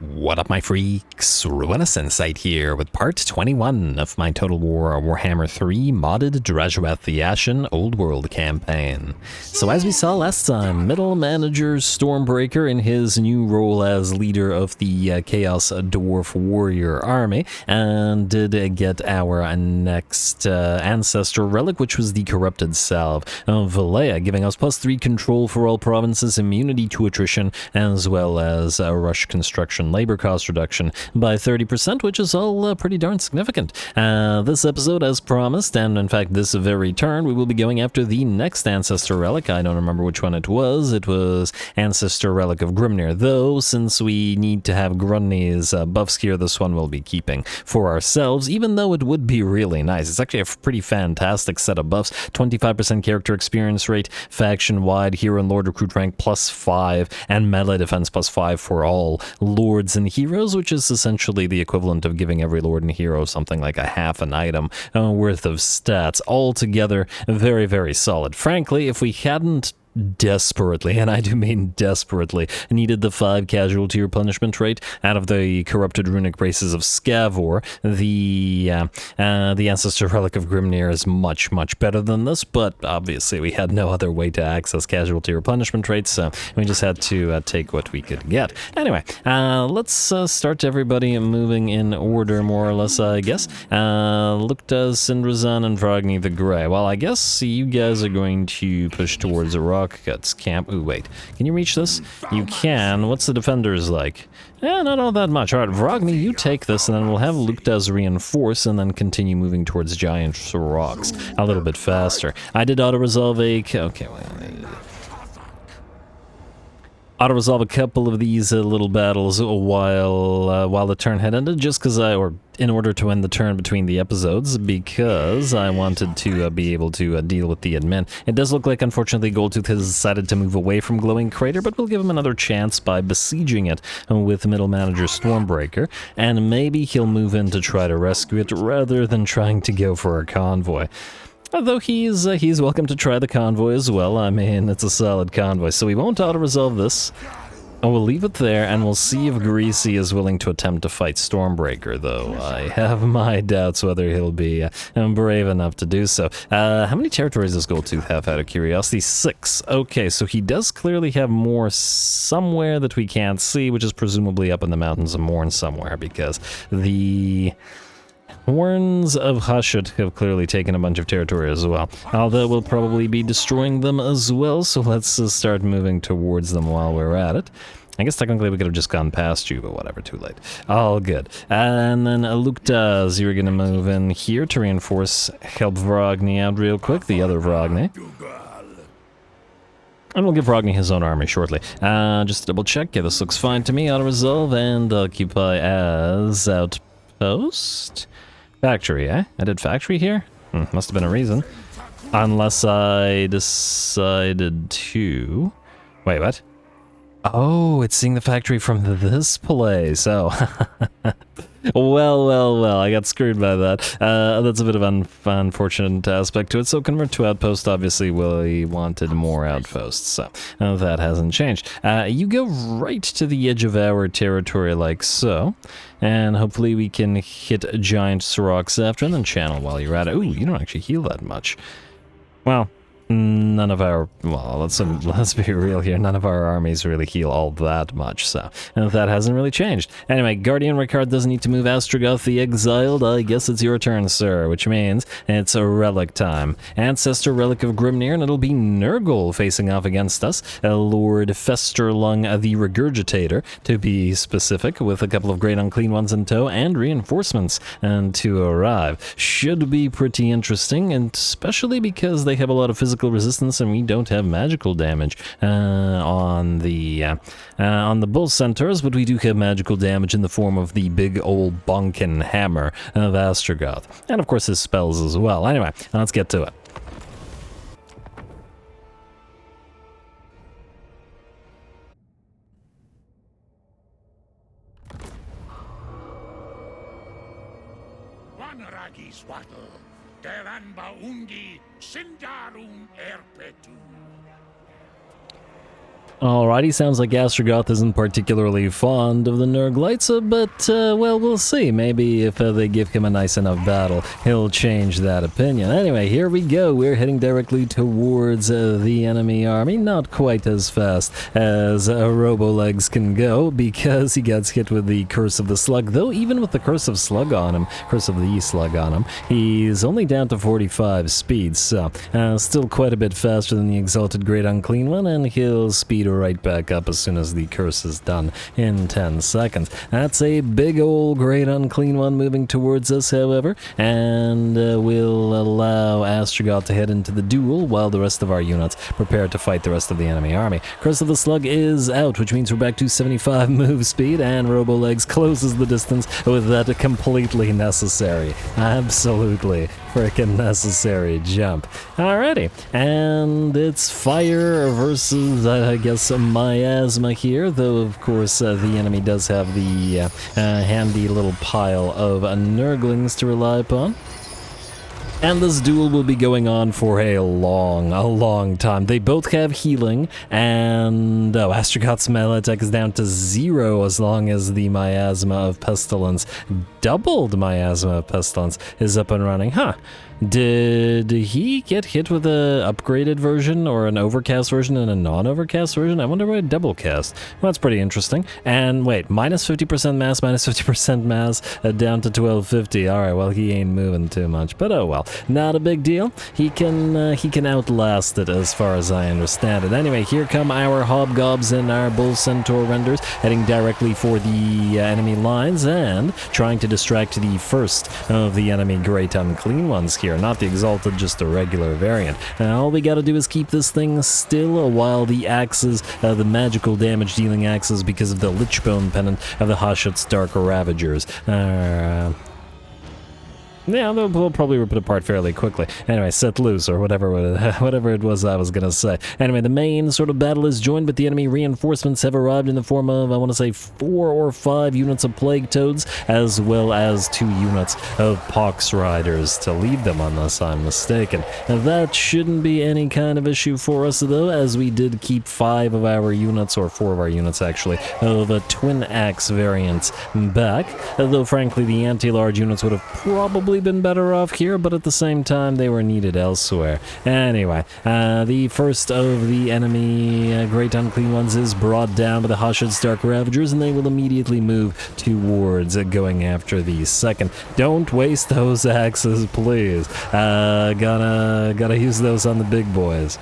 What up, my freaks? RuinusInsight here with part 21 of my Total War Warhammer 3 modded Drazhoath the Ashen Old World campaign. So as we saw last time, Middle Manager Stormbreaker in his new role as leader of the Chaos Dwarf Warrior Army, and did get our next Ancestor Relic, which was the Corrupted Salve of Valea, giving us +3 control for all provinces, immunity to attrition, as well as rush construction labor cost reduction by 30%, which is all pretty darn significant. This episode, as promised, and in fact this very turn, we will be going after the next Ancestor Relic. I don't remember which one it was. It was Ancestor Relic of GRIMNIR, though since we need to have Grunny's buffs here, this one we'll be keeping for ourselves, even though it would be really nice. It's actually a pretty fantastic set of buffs. 25% character experience rate, faction-wide, hero and lord recruit rank +5, and melee defense +5 for all lords and heroes, which is essentially the equivalent of giving every lord and hero something like a half an item worth of stats. Altogether, very, very solid. Frankly, if we hadn't desperately, and I do mean desperately, needed the 5 casualty replenishment rate out of the corrupted runic races of Scavor, the Ancestor Relic of Grimnir is much, much better than this, but obviously we had no other way to access casualty replenishment rates, so we just had to take what we could get. Anyway, let's start everybody moving in order, more or less, I guess. Lukta, Sindrazan, and Vrogny the Grey. Well, I guess you guys are going to push towards a rock Guts camp. Ooh, wait. Can you reach this? You can. What's the defenders like? Not all that much. Alright, Vrogny, you take this, and then we'll have Luktas reinforce, and then continue moving towards giant rocks a little bit faster. I did auto-resolve auto-resolve a couple of these little battles while the turn had ended, just because in order to end the turn between the episodes, because I wanted to be able to deal with the admin. It does look like, unfortunately, Goldtooth has decided to move away from Glowing Crater, but we'll give him another chance by besieging it with Middle Manager Stormbreaker, and maybe he'll move in to try to rescue it rather than trying to go for a convoy. Although he's welcome to try the convoy as well. I mean, it's a solid convoy, so we won't auto-resolve this. And we'll leave it there, and we'll see if Greasy is willing to attempt to fight Stormbreaker, though I have my doubts whether he'll be brave enough to do so. How many territories does Goldtooth have, out of curiosity? 6. Okay, so he does clearly have more somewhere that we can't see, which is presumably up in the mountains of Morn somewhere, because the Horns of Hushut have clearly taken a bunch of territory as well, although we'll probably be destroying them as well, so let's start moving towards them while we're at it. I guess technically we could have just gone past you, but whatever, too late. All good. And then Luktas, you're gonna move in here to reinforce, help Vrogny out real quick, the other Vrogny. And we'll give Vrogny his own army shortly. Just to double check, yeah, this looks fine to me. Auto-resolve and occupy as outpost. Factory, eh? I did factory here? Must have been a reason. Unless I decided to... Wait, what? Oh, it's seeing the factory from this place. Oh. Well, I got screwed by that. That's a bit of an unfortunate aspect to it. So convert to outpost, obviously we wanted more outposts, so that hasn't changed. You go right to the edge of our territory like so, and hopefully we can hit giant rocks after, and then channel while you're at it. Ooh, you don't actually heal that much. Well, none of our, well, let's be real here, none of our armies really heal all that much, so that hasn't really changed. Anyway, Guardian Ricard doesn't need to move. Astragoth the Exiled, I guess it's your turn, sir, which means it's a relic time. Ancestor Relic of Grimnir, and it'll be Nurgle facing off against us, Lord Festerlung the Regurgitator, to be specific, with a couple of great unclean ones in tow, and reinforcements to arrive. Should be pretty interesting, and especially because they have a lot of physical resistance and we don't have magical damage on the bull centaurs, but we do have magical damage in the form of the big old bunkin hammer of Astragoth, and of course his spells as well. Anyway, let's get to it. Alrighty, sounds like Astragoth isn't particularly fond of the Nurglights, but, well, we'll see. Maybe if they give him a nice enough battle, he'll change that opinion. Anyway, here we go. We're heading directly towards the enemy army. Not quite as fast as Robolegs can go, because he gets hit with the Curse of the Slug. Though, even with the Curse of the Slug on him, he's only down to 45 speed, so still quite a bit faster than the Exalted Great Unclean One, and he'll speed right back up as soon as the curse is done in 10 seconds. That's a big old Great Unclean One moving towards us, however, and we'll allow Astragoth to head into the duel while the rest of our units prepare to fight the rest of the enemy army. Curse of the Slug is out, which means we're back to 75 move speed, and Robolegs closes the distance with that completely necessary, absolutely freaking necessary jump. Alrighty, and it's fire versus, I guess, some miasma here, though of course the enemy does have the handy little pile of Nurglings to rely upon. And this duel will be going on for a long time. They both have healing, and Astragoth's melee attack is down to 0 as long as the Miasma of Pestilence, doubled Miasma of Pestilence, is up and running. Huh. Did he get hit with a upgraded version or an overcast version and a non-overcast version? I wonder why double cast. Well, that's pretty interesting. And wait, minus 50% mass, minus 50% mass, down to 1250. All right, well, he ain't moving too much, but oh well, not a big deal. He can outlast it as far as I understand it. Anyway, here come our Hobgobs and our Bull Centaur Renders heading directly for the enemy lines and trying to distract the first of the enemy Great Unclean Ones here. Not the Exalted, just a regular variant. All we gotta do is keep this thing still while the axes, the magical damage dealing axes because of the Lichbone Pendant of the Hashut's Dark Ravagers. Yeah, they'll probably rip it apart fairly quickly. Anyway, set loose, or whatever it was I was gonna say. Anyway, the main sort of battle is joined, but the enemy reinforcements have arrived in the form of, I want to say, 4 or 5 units of Plague Toads, as well as 2 units of Pox Riders to lead them, unless I'm mistaken. Now, that shouldn't be any kind of issue for us, though, as we did keep 5 of our units, or 4 of our units, actually, of Twin Axe variants back, though, frankly, the anti-large units would have probably been better off here, but at the same time they were needed elsewhere. Anyway, the first of the enemy Great Unclean Ones is brought down by the Hashut's Dark Ravagers, and they will immediately move towards going after the second. Don't waste those axes, please. Gotta use those on the big boys.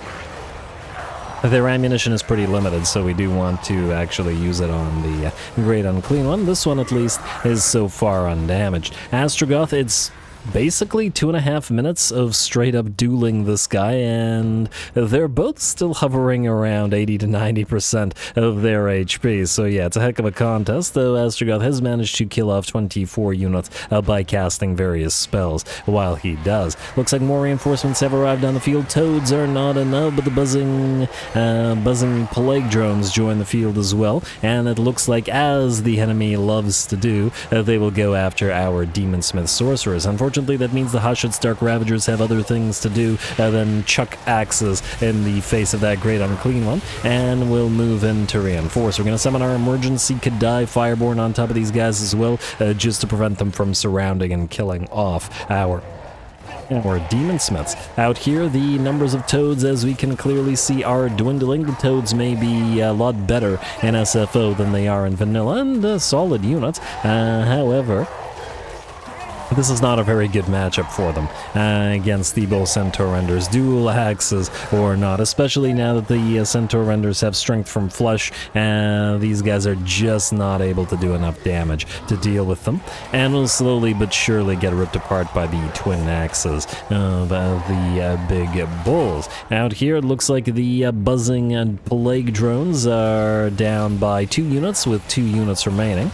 Their ammunition is pretty limited, so we do want to actually use it on the Great Unclean One. This one, at least, is so far undamaged. Astragoth, it's basically 2.5 minutes of straight up dueling this guy, and they're both still hovering around 80 to 90% of their HP. So yeah, it's a heck of a contest, though Astragoth has managed to kill off 24 units by casting various spells while he does. Looks like more reinforcements have arrived on the field. Toads are not enough, but the buzzing plague drones join the field as well, and it looks like, as the enemy loves to do, they will go after our Demonsmith Sorcerers. Unfortunately, that means the Hashut's Dark Ravagers have other things to do than chuck axes in the face of that Great Unclean One, and we'll move in to reinforce. We're going to summon our Emergency Kadai Fireborn on top of these guys as well, just to prevent them from surrounding and killing off our Demonsmiths. Out here, the numbers of toads, as we can clearly see, are dwindling. The toads may be a lot better in SFO than they are in vanilla, and solid units. However, this is not a very good matchup for them against the Bull Centaur Renders, dual axes or not, especially now that the Centaur Renders have strength from flesh. These guys are just not able to do enough damage to deal with them, and will slowly but surely get ripped apart by the twin axes of the big bulls. Out here, it looks like the buzzing and plague drones are down by 2 units, with 2 units remaining.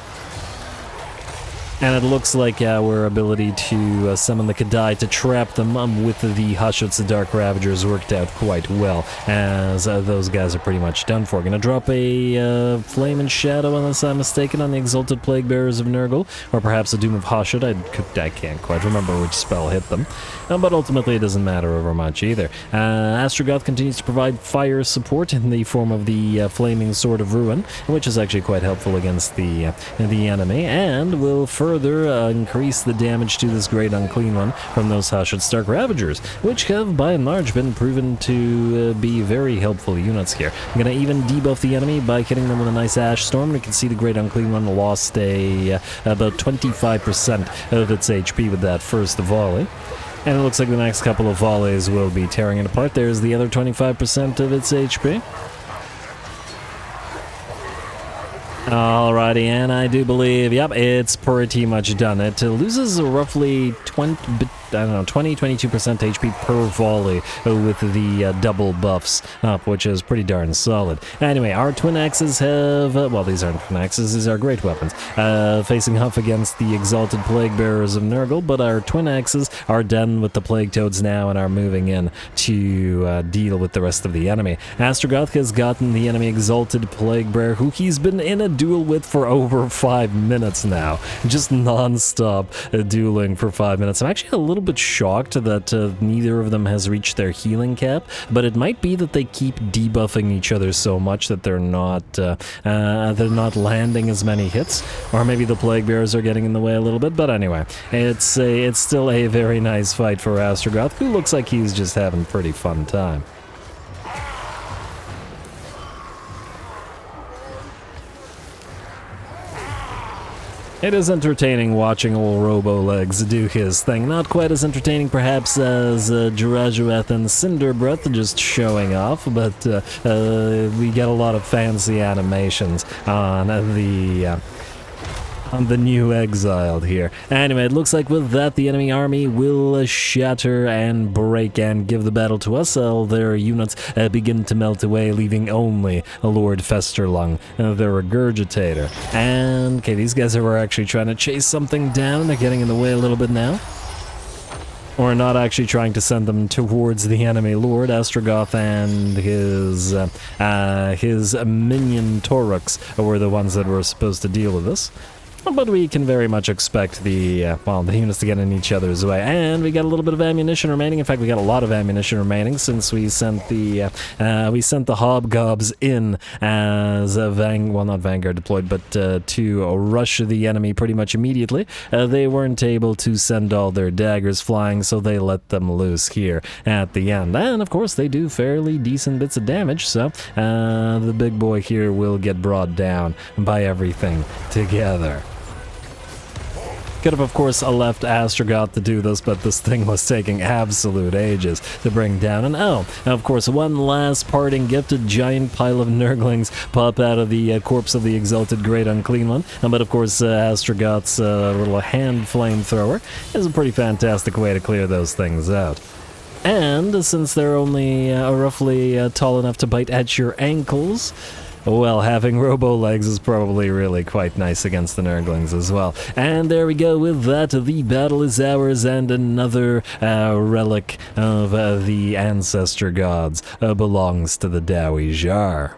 And it looks like our ability to summon the Kadai to trap them with the Hashut's Dark Ravagers worked out quite well, as those guys are pretty much done for. Gonna drop a Flame and Shadow, unless I'm mistaken, on the Exalted Plague Bearers of Nurgle, or perhaps a Doom of Hashut. I can't quite remember which spell hit them, but ultimately it doesn't matter over much either. Astrogoth continues to provide fire support in the form of the Flaming Sword of Ruin, which is actually quite helpful against the enemy, and will further increase the damage to this Great Unclean One from those Hashut's Dark Ravagers, which have by and large been proven to be very helpful units here. I'm going to even debuff the enemy by hitting them with a nice Ash Storm. We can see the Great Unclean One lost about 25% of its HP with that first volley. And it looks like the next couple of volleys will be tearing it apart. There's the other 25% of its HP. Alrighty, and I do believe, yep, it's pretty much done. It loses roughly 20-22% HP per volley with the double buffs up, which is pretty darn solid. Anyway, our twin axes have, well, these aren't twin axes, these are great weapons, facing off against the Exalted Plague Bearers of Nurgle, but our twin axes are done with the Plague Toads now and are moving in to deal with the rest of the enemy. Astrogoth has gotten the enemy Exalted Plague Bearer, who he's been in a duel with for over 5 minutes now, just non-stop dueling for 5 minutes. I'm actually a little bit shocked that neither of them has reached their healing cap, but it might be that they keep debuffing each other so much that they're not landing as many hits, or maybe the Plague Bearers are getting in the way a little bit. But anyway, it's still a very nice fight for Astrogoth, who looks like he's just having a pretty fun time. It is entertaining watching old Robo-Legs do his thing. Not quite as entertaining, perhaps, as Drazhoath and Cinderbreath just showing off, but we get a lot of fancy animations on the new exiled here. Anyway, it looks like with that, the enemy army will shatter and break and give the battle to us. All their units begin to melt away, leaving only Lord Festerlung, the Regurgitator. And, okay, these guys are actually trying to chase something down. They're getting in the way a little bit now. Or not actually trying to send them towards the enemy Lord. Astrogoth and his minion Toruks were the ones that were supposed to deal with this. But we can very much expect the units to get in each other's way. And we got a little bit of ammunition remaining. In fact, we got a lot of ammunition remaining since we sent the Hobgobs in as not Vanguard deployed, but to rush the enemy pretty much immediately. They weren't able to send all their daggers flying, so they let them loose here at the end. And of course, they do fairly decent bits of damage, so the big boy here will get brought down by everything together. Could have, of course, left Astrogoth to do this, but this thing was taking absolute ages to bring down. And of course, one last parting gift, a giant pile of Nurglings pop out of the corpse of the Exalted Great Unclean One. But of course, Astrogoth's little hand flamethrower is a pretty fantastic way to clear those things out. And since they're only roughly tall enough to bite at your ankles, well, having Robo-Legs is probably really quite nice against the Nurglings as well. And there we go with that. The battle is ours, and another relic of the ancestor gods belongs to the Dowie Jar.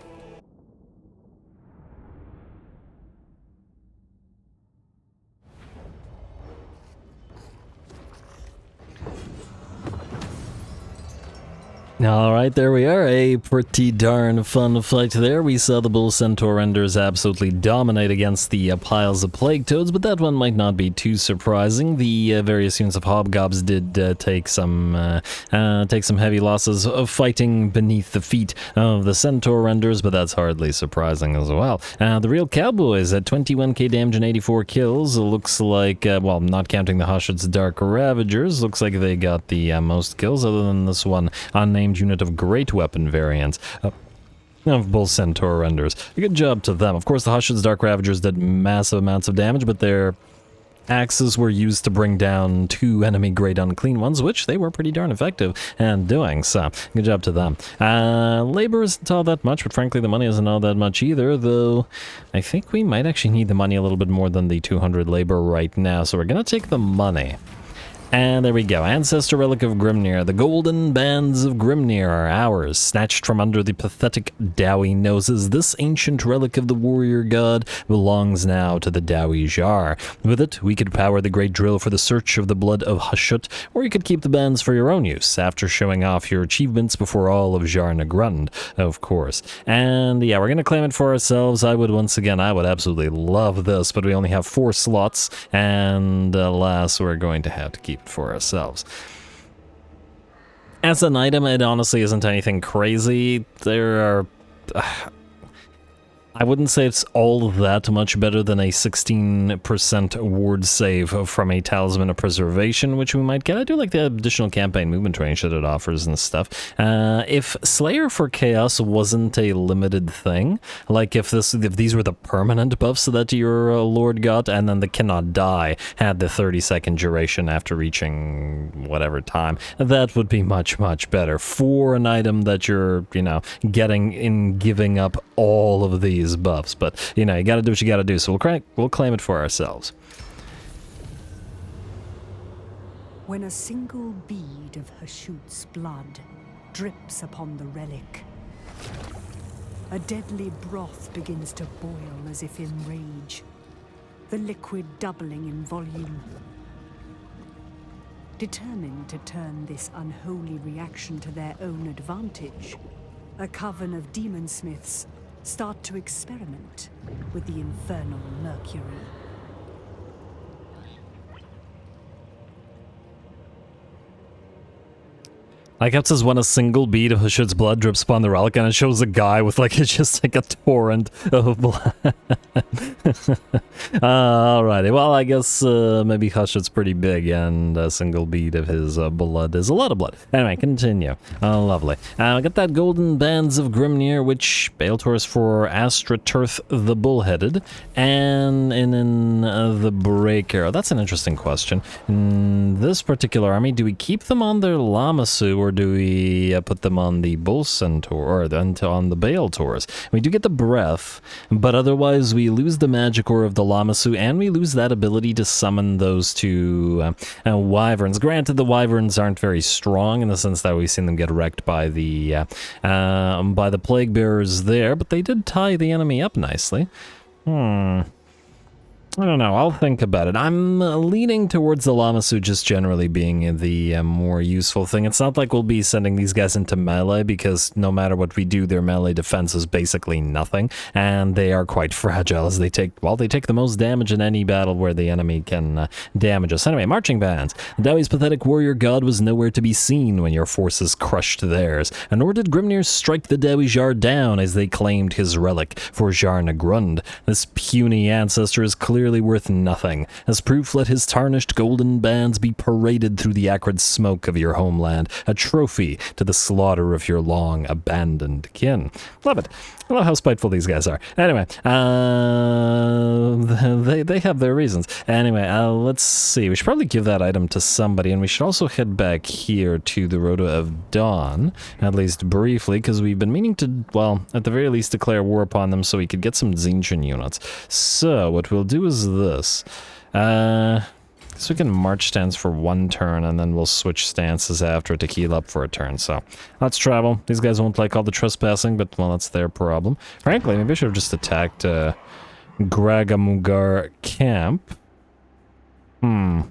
Alright, there we are. A pretty darn fun fight there. We saw the Bull Centaur Enders absolutely dominate against the piles of Plague Toads, but that one might not be too surprising. The various units of Hobgobs did take some heavy losses of fighting beneath the feet of the Centaur Enders, but that's hardly surprising as well. The real Cowboys at 21k damage and 84 kills. Looks like, well, not counting the Hashut's Dark Ravagers, looks like they got the most kills, other than this one unnamed unit of great weapon variants of Bull Centaur Enders. A good job to them. Of course, the Hashut's Dark Ravagers did massive amounts of damage, but they're axes were used to bring down 2 enemy Great Unclean Ones, which they were pretty darn effective in doing, so good job to them. Labor isn't all that much, but frankly the money isn't all that much either, though I think we might actually need the money a little bit more than the 200 labor right now, so we're gonna take the money. And there we go, Ancestor Relic of Grimnir. The golden bands of Grimnir are ours, snatched from under the pathetic Dowie noses. This ancient relic of the warrior god belongs now to the Dowie Jar. With it, we could power the great drill for the search of the blood of Hashut, or you could keep the bands for your own use, after showing off your achievements before all of Jar Nagrund, of course. And yeah, we're gonna claim it for ourselves. I would absolutely love this, but we only have 4 slots, and alas, we're going to have to keep for ourselves. As an item, it honestly isn't anything crazy. There are... I wouldn't say it's all that much better than a 16% ward save from a Talisman of Preservation, which we might get. I do like the additional campaign movement range that it offers and stuff. If Slayer for Chaos wasn't a limited thing, like if these were the permanent buffs that your Lord got, and then the Cannot Die had the 30-second duration after reaching whatever time, that would be much, much better for an item that you're, you know, getting in giving up all of these buffs, but you know, you gotta do what you gotta do, so we'll claim it for ourselves. When a single bead of Hashut's blood drips upon the relic, a deadly broth begins to boil as if in rage, the liquid doubling in volume. Determined to turn this unholy reaction to their own advantage, a coven of demonsmiths start to experiment with the infernal mercury. Like it says when a single bead of Hashut's blood drips upon the relic, and it shows a guy with like it's just like a torrent of blood. Alrighty, well I guess maybe Hashut's pretty big, and a single bead of his blood is a lot of blood. Anyway, continue. Lovely. I got that golden bands of Grimnir, which Baeltor's for Astraturth the Bullheaded, and in the Breaker. That's an interesting question. In this particular army, do we keep them on their Lamasu, or do we put them on the Bull Centaur, or on the Baeltors? We do get the Breath, but otherwise we lose the Magic Ore of the Lamasu, and we lose that ability to summon those two Wyverns. Granted, the Wyverns aren't very strong in the sense that we've seen them get wrecked by the Plague Bearers there, but they did tie the enemy up nicely. I don't know, I'll think about it. I'm leaning towards the Lamasu just generally being the more useful thing. It's not like we'll be sending these guys into melee, because no matter what we do, their melee defense is basically nothing, and they are quite fragile as they take the most damage in any battle where the enemy can damage us. Anyway, marching bands. Dowie's pathetic warrior god was nowhere to be seen when your forces crushed theirs, and nor did Grimnir strike the Dowie Jar down as they claimed his relic for Jar Nagrund. This puny ancestor is clearly worth nothing. As proof, let his tarnished golden bands be paraded through the acrid smoke of your homeland, a trophy to the slaughter of your long abandoned kin. Love it. I love how spiteful these guys are. Anyway, they have their reasons. Anyway, let's see. We should probably give that item to somebody, and we should also head back here to the Rota of Dawn, at least briefly, because we've been meaning to, well, at the very least declare war upon them so we could get some Tzeentch units. So, what we'll do is this. So we can march stance for 1 turn, and then we'll switch stances after to heal up for a turn. So let's travel. These guys won't like all the trespassing, but well, that's their problem. Frankly, maybe I should have just attacked Gragamugar camp. The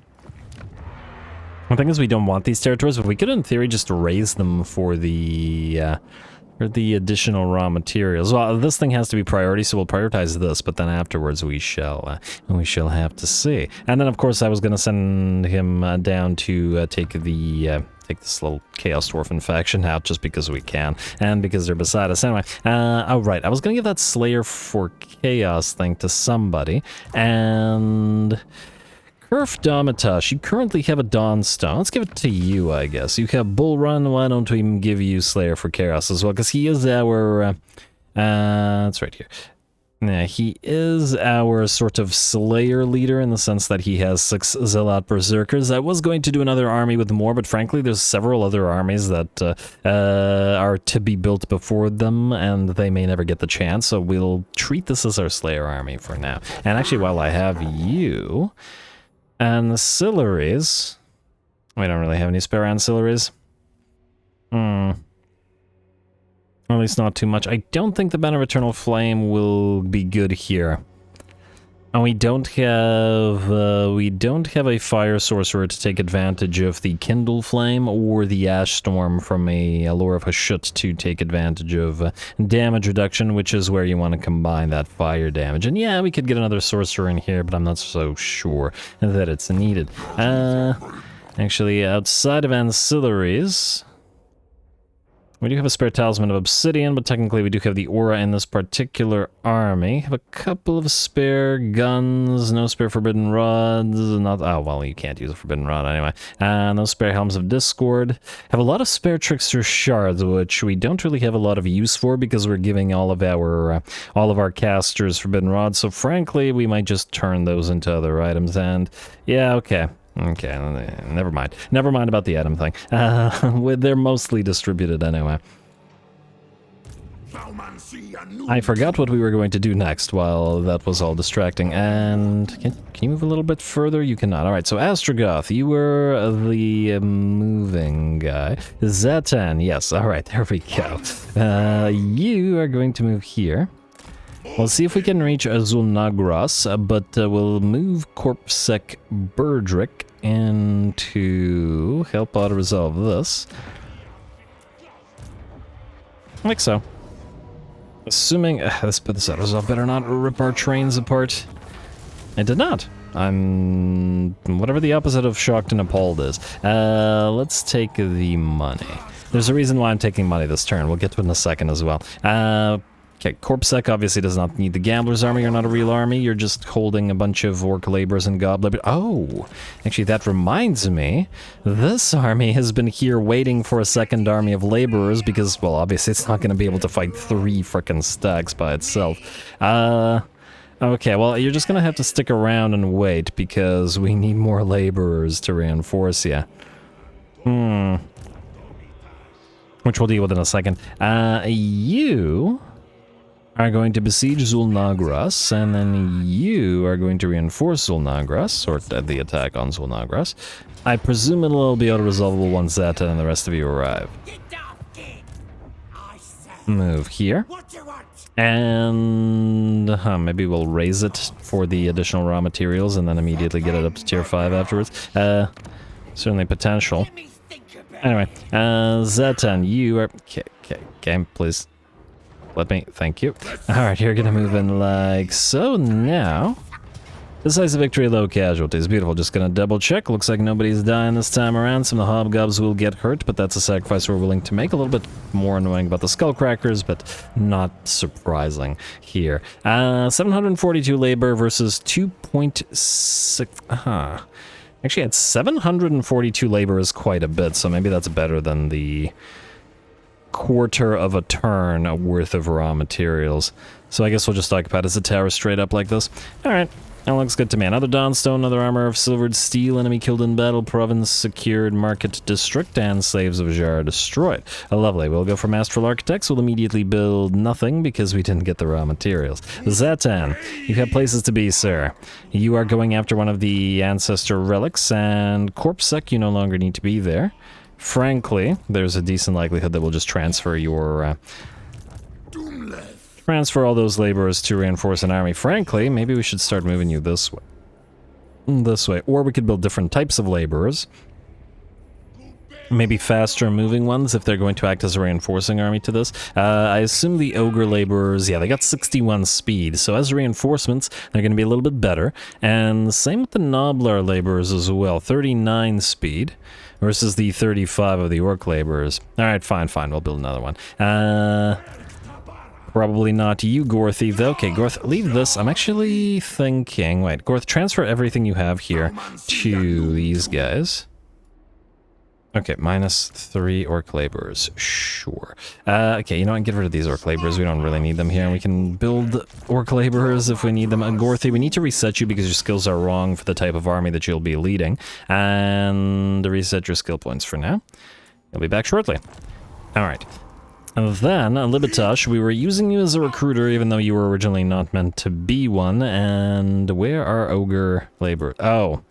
thing is, we don't want these territories, but we could, in theory, just raise them for the additional raw materials. Well, this thing has to be priority, so we'll prioritize this, but then afterwards we shall have to see. And then, of course, I was going to send him down to take this little Chaos Dwarfen faction out just because we can, and because they're beside us. Anyway, oh right, I was going to give that Slayer for Chaos thing to somebody, and... Kerf Domitash, you currently have a Dawnstone. Let's give it to you, I guess. You have Bull Run, why don't we give you Slayer for Chaos as well? Because he is our... it's right here. Yeah, he is our sort of Slayer leader in the sense that he has 6 Zealot Berserkers. I was going to do another army with more, but frankly, there's several other armies that are to be built before them, and they may never get the chance, so we'll treat this as our Slayer army for now. And actually, while I have you, ancillaries... We don't really have any spare ancillaries. At least not too much. I don't think the Banner of Eternal Flame will be good here. And we don't have a Fire Sorcerer to take advantage of the Kindle Flame or the Ash Storm from a Lore of Hashut to take advantage of damage reduction, which is where you want to combine that fire damage. And yeah, we could get another Sorcerer in here, but I'm not so sure that it's needed. Actually, outside of ancillaries... We do have a spare Talisman of Obsidian, but technically we do have the Aura in this particular army. Have a couple of spare guns, no spare Forbidden Rods, not... Oh, well, you can't use a Forbidden Rod anyway. No spare Helms of Discord. Have a lot of spare Trickster Shards, which we don't really have a lot of use for because we're giving all of our casters Forbidden Rods, so frankly, we might just turn those into other items, and... Yeah, okay. Okay, never mind. Never mind about the item thing. They're mostly distributed anyway. I forgot what we were going to do next while that was all distracting. And can you move a little bit further? You cannot. Alright, so Astrogoth, you were the moving guy. Zatan, yes. Alright, there we go. You are going to move here. We'll see if we can reach Azul Nagras, but we'll move Corpsec Burdrick in to help auto-resolve this. Like so. Assuming... let's put this auto-resolve better not rip our trains apart. It did not. I'm... whatever the opposite of shocked and appalled is. Let's take the money. There's a reason why I'm taking money this turn. We'll get to it in a second as well. Okay, Corpsec obviously does not need the Gambler's army. You're not a real army. You're just holding a bunch of Orc Laborers and Goblin. Oh, actually, that reminds me. This army has been here waiting for a second army of Laborers because, well, obviously it's not going to be able to fight 3 frickin' stacks by itself. Okay, well, you're just going to have to stick around and wait because we need more Laborers to reinforce you. Which we'll deal with in a second. You... are going to besiege Zulnagras, and then you are going to reinforce Zulnagras, or the attack on Zulnagras. I presume it'll be auto-resolvable once Zeta and the rest of you arrive. Move here. And maybe we'll raise it for the additional raw materials and then immediately get it up to tier 5 afterwards. Certainly potential. Anyway, Zetan, you are... Okay, please. Let me, thank you. Alright, you're gonna move in like so. Now, decisive victory, low casualties. Beautiful, just gonna double check. Looks like nobody's dying this time around. Some of the hobgobs will get hurt, but that's a sacrifice we're willing to make. A little bit more annoying about the skullcrackers, but not surprising here. 742 labor versus 2.6... Actually, at 742 labor is quite a bit, so maybe that's better than the... quarter of a turn worth of raw materials. So I guess we'll just occupy it as a tower straight up like this. Alright, that looks good to me. Another Dawnstone, another armor of silvered steel, enemy killed in battle, province secured, market district, and slaves of Jar destroyed. Lovely, we'll go for Astral Architects. We'll immediately build nothing because we didn't get the raw materials. Zatan, you have places to be, sir. You are going after one of the Ancestor Relics, and Corpsec, you no longer need to be there. Frankly, there's a decent likelihood that we'll just transfer your, transfer all those laborers to reinforce an army. Frankly, maybe we should start moving you this way. This way. Or we could build different types of laborers. Maybe faster moving ones if they're going to act as a reinforcing army to this. I assume the Ogre laborers, yeah, they got 61 speed, so as reinforcements, they're going to be a little bit better. And same with the Noblar laborers as well, 39 speed. Versus the 35 of the Orc laborers. Alright, fine, we'll build another one. Probably not you, Gorthy, though. Okay, Gorth, leave this. I'm actually thinking... Wait, Gorth, transfer everything you have here to these guys. Okay, -3 orc laborers. Sure. Okay, you know what? Get rid of these orc laborers. We don't really need them here. We can build orc laborers if we need them. Gorthy, we need to reset you because your skills are wrong for the type of army that you'll be leading. And reset your skill points for now. You'll be back shortly. Alright. And then, Libetosh, we were using you as a recruiter even though you were originally not meant to be one. And where are ogre laborers? Oh.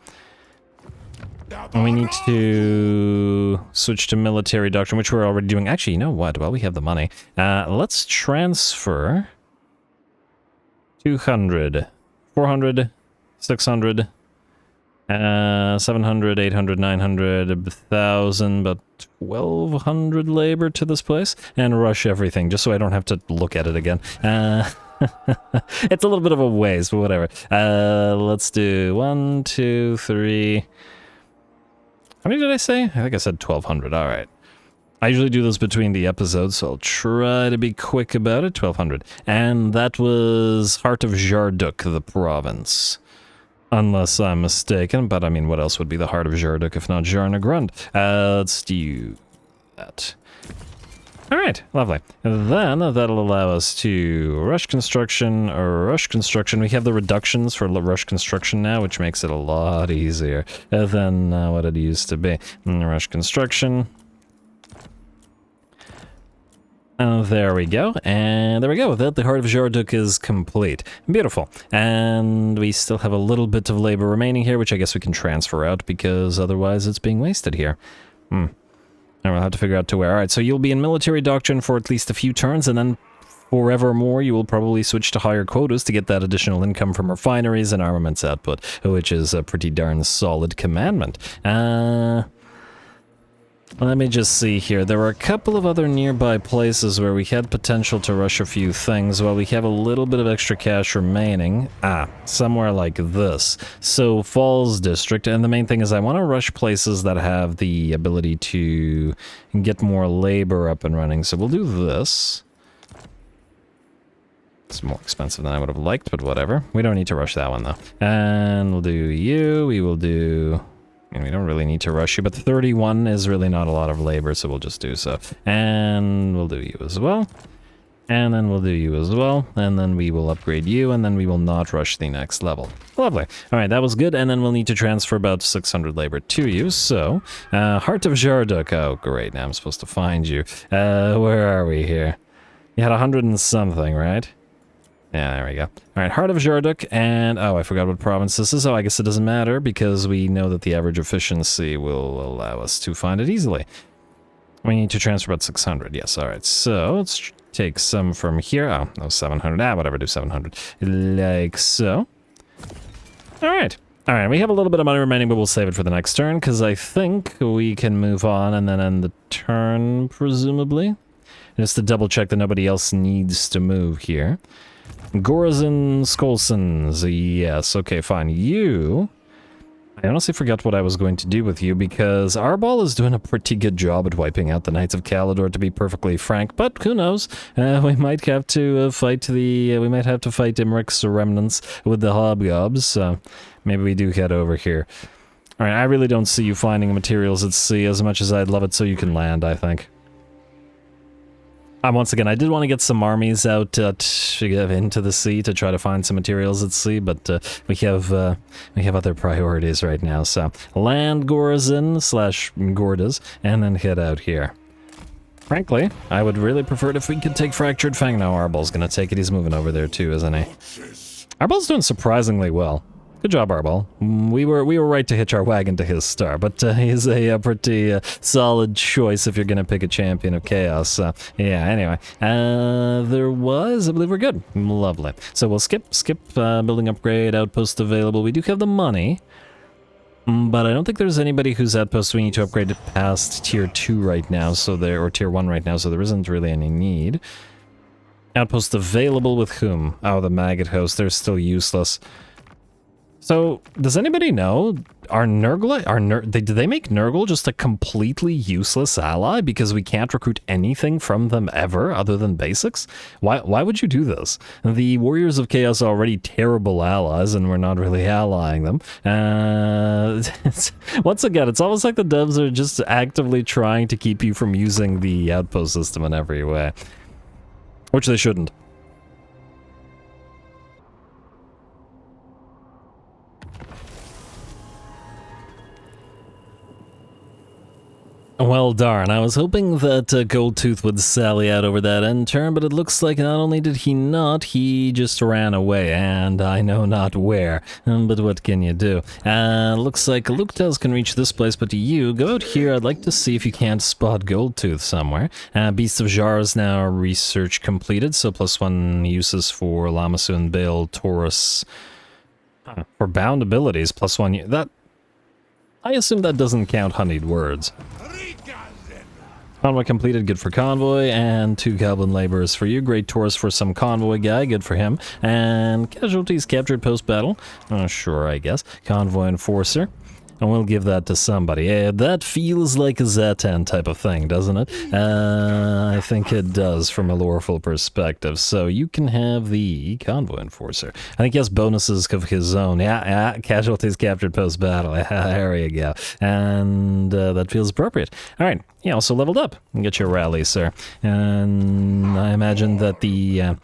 We need to switch to military doctrine, which we're already doing. Actually, you know what? Well, we have the money. Let's transfer 200, 400, 600, 700, 800, 900, 1,000, about 1,200 labor to this place, and rush everything, just so I don't have to look at it again. It's a little bit of a waste, but whatever. Let's do 1, 2, 3... How many did I say? I think I said 1,200, alright. I usually do this between the episodes, so I'll try to be quick about it. 1,200. And that was Heart of Jarduk, the province. Unless I'm mistaken, but I mean, what else would be the Heart of Jarduk if not Jarnagrund? Let's do that. Alright, lovely. Then that'll allow us to rush construction, We have the reductions for rush construction now, which makes it a lot easier than what it used to be. Rush construction. There we go, and there we go. With that, the Heart of Jarduk is complete. Beautiful. And we still have a little bit of labor remaining here, which I guess we can transfer out because otherwise it's being wasted here. And we'll have to figure out to where. Alright, so you'll be in military doctrine for at least a few turns, and then forevermore you will probably switch to higher quotas to get that additional income from refineries and armaments output, which is a pretty darn solid commandment. Let me just see here. There were a couple of other nearby places where we had potential to rush a few things. Well, we have a little bit of extra cash remaining. Somewhere like this. So, Falls District, and the main thing is I want to rush places that have the ability to get more labor up and running. So we'll do this. It's more expensive than I would have liked, but whatever. We don't need to rush that one, though. And we'll do you. We will do... And we don't really need to rush you, but 31 is really not a lot of labor, so we'll just do so. And we'll do you as well. And then we'll do you as well. And then we will upgrade you, and then we will not rush the next level. Lovely. Alright, that was good, and then we'll need to transfer about 600 labor to you, so... Heart of Jarduk. Oh, great, now I'm supposed to find you. Where are we here? You had 100 and something, right? Yeah, there we go. Alright, Heart of Jarduk, and... Oh, I forgot what province this is. Oh, I guess it doesn't matter, because we know that the average efficiency will allow us to find it easily. We need to transfer about 600, yes, alright. So, let's take some from here. Oh, no, 700. Whatever, do 700. Like so. Alright. Alright, we have a little bit of money remaining, but we'll save it for the next turn, because I think we can move on and then end the turn, presumably. Just to double check that nobody else needs to move here. Gorazin Skolsons, yes, okay, fine. You... I honestly forgot what I was going to do with you, because Arbol is doing a pretty good job at wiping out the Knights of Caledor, to be perfectly frank, but who knows? We might have to fight Imric's remnants with the Hobgobs, so maybe we do head over here. Alright, I really don't see you finding materials at sea as much as I'd love it so you can land, I think. Once again, I did want to get some armies out into the sea to try to find some materials at sea, but we have other priorities right now. So land Gorazin / Gordas, and then head out here. Frankly, I would really prefer it if we could take Fractured Fang. Now Arbol's gonna take it. He's moving over there too, isn't he? Arbol's doing surprisingly well. Good job, Arbol. We were right to hitch our wagon to his star, but he's a pretty solid choice if you're gonna pick a champion of chaos. Yeah, anyway. There was... I believe we're good. Lovely. So we'll skip building upgrade, outpost available. We do have the money, but I don't think there's anybody whose outpost we need to upgrade past tier 2 right now, or tier 1 right now, so there isn't really any need. Outpost available with whom? Oh, the maggot host. They're still useless. So, does anybody know? Are Nurgle, did they make Nurgle just a completely useless ally because we can't recruit anything from them ever other than basics? Why would you do this? The Warriors of Chaos are already terrible allies and we're not really allying them. Once again, it's almost like the devs are just actively trying to keep you from using the outpost system in every way. Which they shouldn't. Well, darn, I was hoping that Goldtooth would sally out over that end turn, but it looks like not only did he not, he just ran away, and I know not where. But what can you do? Looks like Luketels can reach this place, but you, go out here. I'd like to see if you can't spot Goldtooth somewhere. Beasts of Jar is now research completed, so +1 uses for Lamasu and Bale, Taurus. For bound abilities, +1... That... I assume that doesn't count honeyed words. Convoy completed, good for Convoy, and 2 Goblin Laborers for you. Great Taurus for some Convoy guy, good for him. And casualties captured post-battle. Sure, I guess. Convoy Enforcer. And we'll give that to somebody. That feels like a Zatan type of thing, doesn't it? I think it does from a loreful perspective. So you can have the Convoy Enforcer. I think he has bonuses of his own. Yeah, casualties captured post-battle. There you go. And that feels appropriate. All right. He also leveled up. Get your rally, sir. And I imagine that the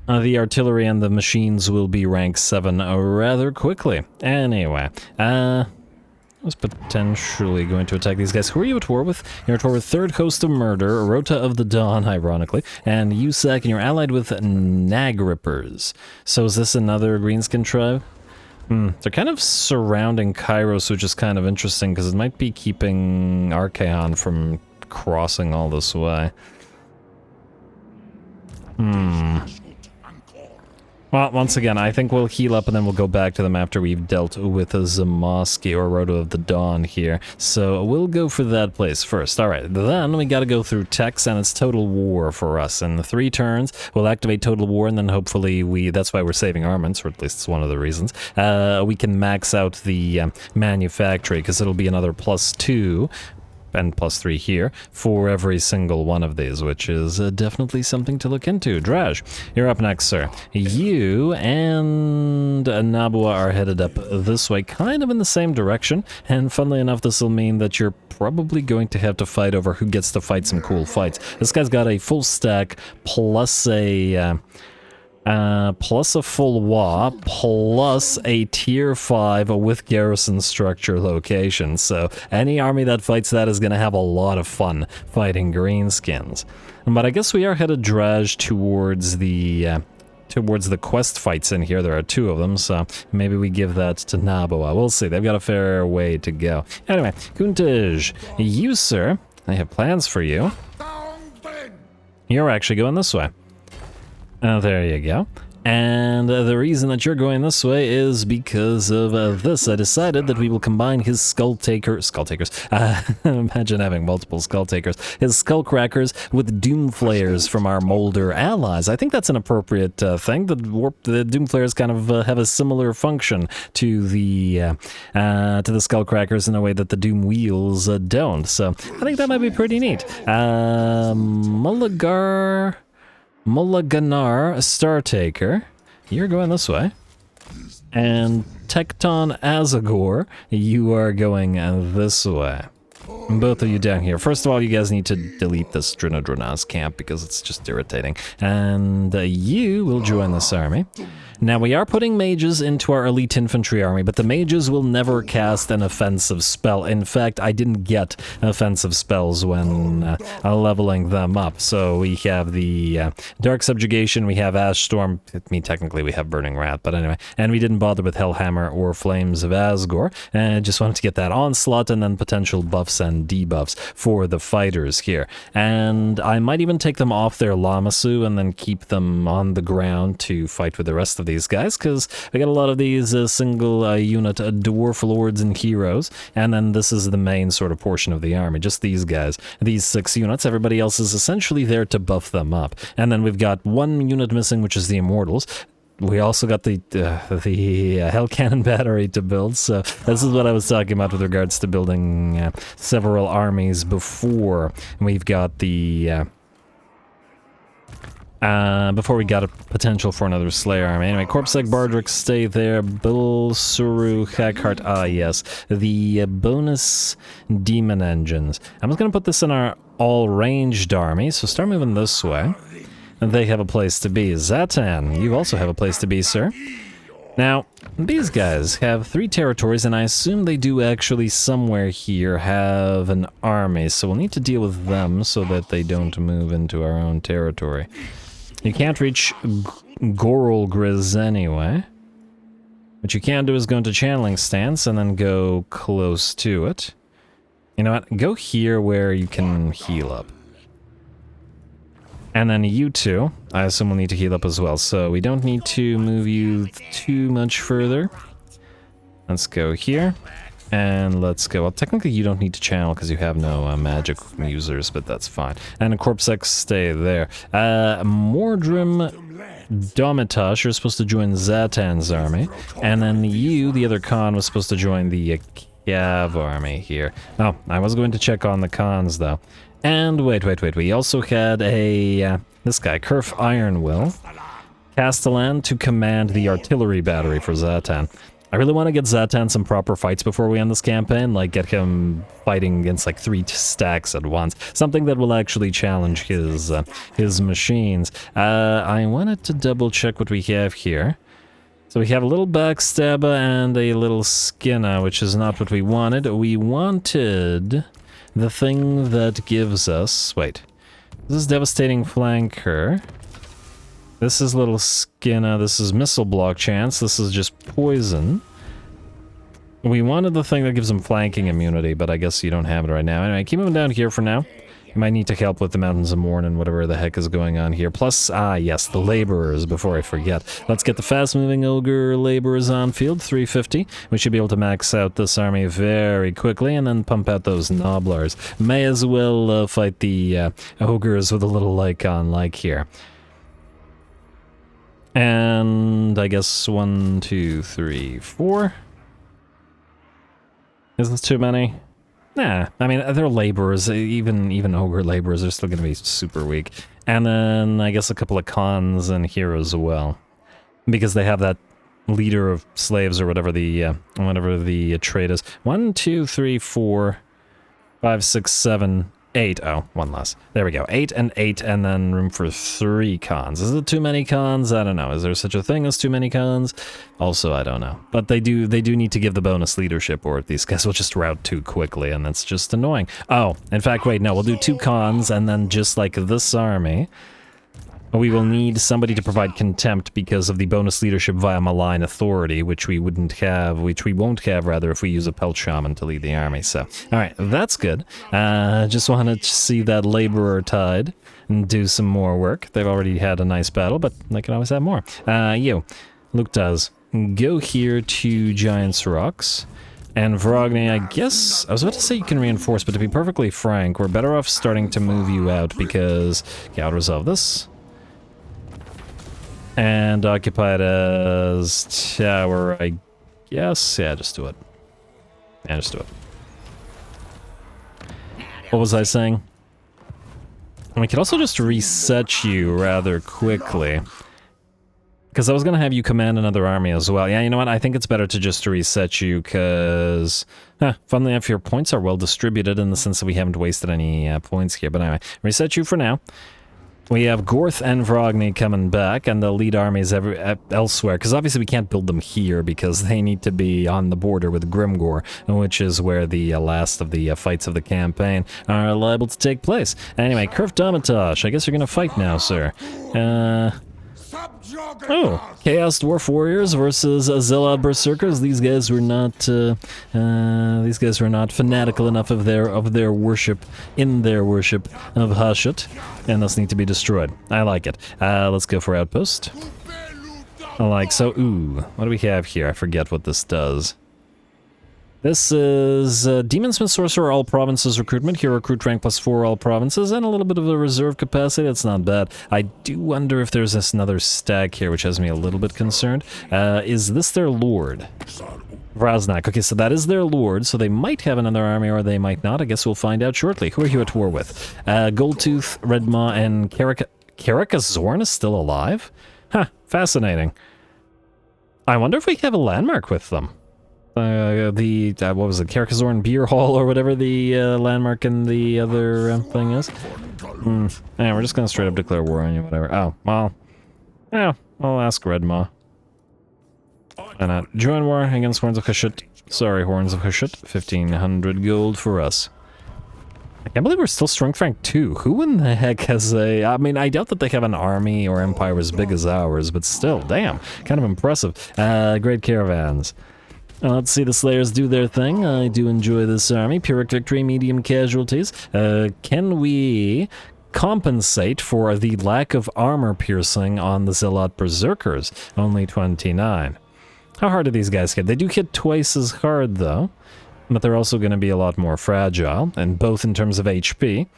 artillery and the machines will be rank 7 rather quickly. Anyway, I was potentially going to attack these guys. Who are you at war with? You're at war with Third Host of Murder, Rota of the Dawn, ironically, and Usac, and you're allied with Nagrippers. So is this another Greenskin tribe? They're kind of surrounding Kairos, which is kind of interesting, because it might be keeping Archaon from crossing all this way. Well, once again, I think we'll heal up and then we'll go back to them after we've dealt with a Zamoski or Rota of the Dawn here. So we'll go for that place first. Alright, then we gotta go through Tex and it's Total War for us. In 3 turns, we'll activate Total War and then hopefully that's why we're saving armaments, or at least it's one of the reasons. We can max out the manufactory because it'll be another +2. And +3 here for every single one of these, which is definitely something to look into. Draj, you're up next, sir. You and Nabua are headed up this way, kind of in the same direction, and funnily enough, this will mean that you're probably going to have to fight over who gets to fight some cool fights. This guy's got a full stack plus a full WA, plus a tier 5 with garrison structure location. So any army that fights that is going to have a lot of fun fighting greenskins. But I guess we are headed Draj towards the quest fights in here. There are 2 of them, so maybe we give that to Nabua. We'll see. They've got a fair way to go. Anyway, Kuntij, you, sir, I have plans for you. You're actually going this way. There you go. And the reason that you're going this way is because of this. I decided that we will combine his Skull Takers, imagine having multiple Skull Takers, his Skull Crackers with Doom Flayers from our Molder allies. I think that's an appropriate thing. The Doom Flayers kind of have a similar function to the Skull Crackers in a way that the Doom Wheels don't. So I think that might be pretty neat. Mulliganar Startaker, you're going this way. And Tecton Azgorh, you are going this way. Both of you down here. First of all, you guys need to delete this Drinodronaz camp because it's just irritating. And you will join this army. Now, we are putting mages into our elite infantry army, but the mages will never cast an offensive spell. In fact, I didn't get offensive spells when leveling them up. So we have the Dark Subjugation, we have Ash Storm. I mean, technically we have Burning Wrath, but anyway. And we didn't bother with Hellhammer or Flames of Azgorh. And just wanted to get that onslaught and then potential buffs and debuffs for the fighters here. And I might even take them off their Lamasu and then keep them on the ground to fight with the rest of these guys, because we got a lot of these single unit dwarf lords and heroes, and then this is the main sort of portion of the army, just these guys, these 6 units. Everybody else is essentially there to buff them up. And then we've got 1 unit missing, which is the Immortals. we also got the Hell Cannon battery to build, so this is what I was talking about with regards to building several armies before. And we've got the... before we got a potential for another Slayer army. Anyway, Corpsec, Bardrick, stay there. Bill, Suru, Hagheart, yes. The bonus demon engines. I'm just gonna put this in our all-ranged army, so start moving this way. And they have a place to be. Zatan, you also have a place to be, sir. Now, these guys have 3 territories, and I assume they do actually somewhere here have an army, so we'll need to deal with them so that they don't move into our own territory. You can't reach Goral Grizz anyway. What you can do is go into channeling stance and then go close to it. You know what? Go here where you can heal up. And then you two, I assume will need to heal up as well, so we don't need to move you too much further. Let's go here. And let's go. Well, technically you don't need to channel because you have no magic users, but that's fine. And Corpsec, stay there. Mordrim Domitosh, you're supposed to join Zatan's army. And then you, the other Khan, was supposed to join the Cav army here. Oh, I was going to check on the Khans, though. And wait. We also had a, this guy, Kerf Ironwill, Castellan to command the artillery battery for Zatan. I really want to get Zatan some proper fights before we end this campaign, like get him fighting against like 3 stacks at once. Something that will actually challenge his machines. I wanted to double check what we have here. So we have a little Backstabber and a little Skinner, which is not what we wanted. We wanted the thing that gives us... Wait. This is Devastating Flanker. This is Little Skinner, this is Missile Block Chance, this is just Poison. We wanted the thing that gives them flanking immunity, but I guess you don't have it right now. Anyway, keep moving down here for now. You might need to help with the Mountains of Morn and whatever the heck is going on here. Plus, yes, the Laborers, before I forget. Let's get the fast-moving Ogre Laborers on field, 350. We should be able to max out this army very quickly and then pump out those Nobblars. May as well fight the Ogres with a little like-on like here. And I guess 1, 2, 3, 4. Is this too many? Nah, I mean, they're laborers. Even ogre laborers are still going to be super weak. And then I guess a couple of Khans in here as well, because they have that leader of slaves or whatever the trait is. 1, 2, 3, 4, 5, 6, 7, 8. Oh, one less. There we go. 8 and 8, and then room for 3 Khans. Is it too many Khans? I don't know. Is there such a thing as too many Khans? Also, I don't know. But they do need to give the bonus leadership, or these guys will just rout too quickly, and that's just annoying. Oh, in fact, wait, no, we'll do 2 Khans, and then just like this army, we will need somebody to provide contempt because of the bonus leadership via malign authority, which we won't have rather, if we use a Pelt Shaman to lead the army. So, alright, that's good. Just wanted to see that Laborer tide and do some more work. They've already had a nice battle, but they can always have more. You, Luke does. Go here to Giant's Rocks. And Vrogny, I guess, I was about to say you can reinforce, but to be perfectly frank, we're better off starting to move you out because, okay, I'll resolve this. And occupy it as tower, I guess. Yeah, just do it. Yeah, just do it. What was I saying? And we could also just reset you rather quickly. Because I was going to have you command another army as well. Yeah, you know what? I think it's better to just reset you because... funnily enough, your points are well distributed in the sense that we haven't wasted any points here. But anyway, reset you for now. We have Gorth and Vrogny coming back, and they'll lead armies elsewhere, because obviously we can't build them here, because they need to be on the border with Grimgor, which is where the last of the fights of the campaign are liable to take place. Anyway, Kerf Domitosh, I guess you're gonna fight now, sir. Oh, Chaos Dwarf Warriors versus Zealot Berserkers. These guys were not fanatical enough of their worship of Hashut, and thus need to be destroyed. I like it. Let's go for Outpost. What do we have here? I forget what this does. This is Demonsmith Sorcerer all provinces recruitment. Hero recruit rank +4 all provinces, and a little bit of a reserve capacity. That's not bad. I do wonder if there's this another stag here, which has me a little bit concerned. Is this their lord? Vrasnak. Okay, so that is their lord, so they might have another army or they might not. I guess we'll find out shortly. Who are you at war with? Goldtooth, Redmaw, and Karakazorn is still alive? Huh, fascinating. I wonder if we have a landmark with them. What was it, Karakazorn Beer Hall or whatever the landmark in the other thing is? Yeah, we're just gonna straight up declare war on you, whatever. Oh, well. Yeah, I'll ask Redmaw. Why not? Join war against Horns of Hashut. Sorry, Horns of Hashut. 1,500 gold for us. I can't believe we're still strength rank 2. Who in the heck has a... I mean, I doubt that they have an army or empire as big as ours, but still, damn. Kind of impressive. Great caravans. Let's see the Slayers do their thing. I do enjoy this army. Pyrrhic victory, medium casualties. Can we compensate for the lack of armor piercing on the Zealot Berserkers? Only 29. How hard do these guys hit? They do hit twice as hard, though. But they're also going to be a lot more fragile, and both in terms of HP.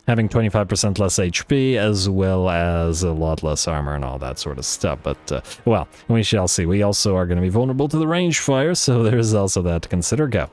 Having 25% less HP, as well as a lot less armor and all that sort of stuff. But, well, we shall see. We also are going to be vulnerable to the range fire, so there's also that to consider. Go.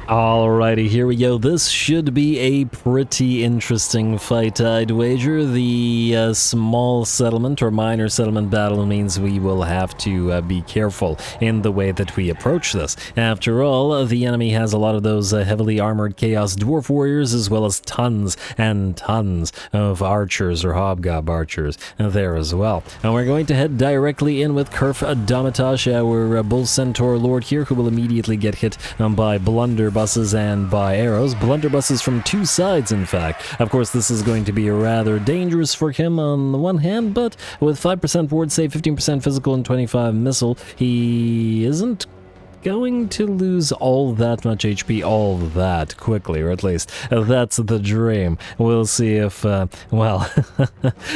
Alrighty, here we go. This should be a pretty interesting fight, I'd wager. The small settlement or minor settlement battle means we will have to be careful in the way that we approach this. After all, the enemy has a lot of those heavily armored Chaos Dwarf Warriors, as well as tons and tons of archers or Hobgob archers there as well. And we're going to head directly in with Kurf Damatash, our Bull Centaur Lord here, who will immediately get hit by blunderbusses and by arrows. Blunderbusses from two sides, in fact. Of course, this is going to be rather dangerous for him on the one hand, but with 5% ward save, 15% physical, and 25 missile, he isn't going to lose all that much HP all that quickly, or at least that's the dream. We'll see if, well,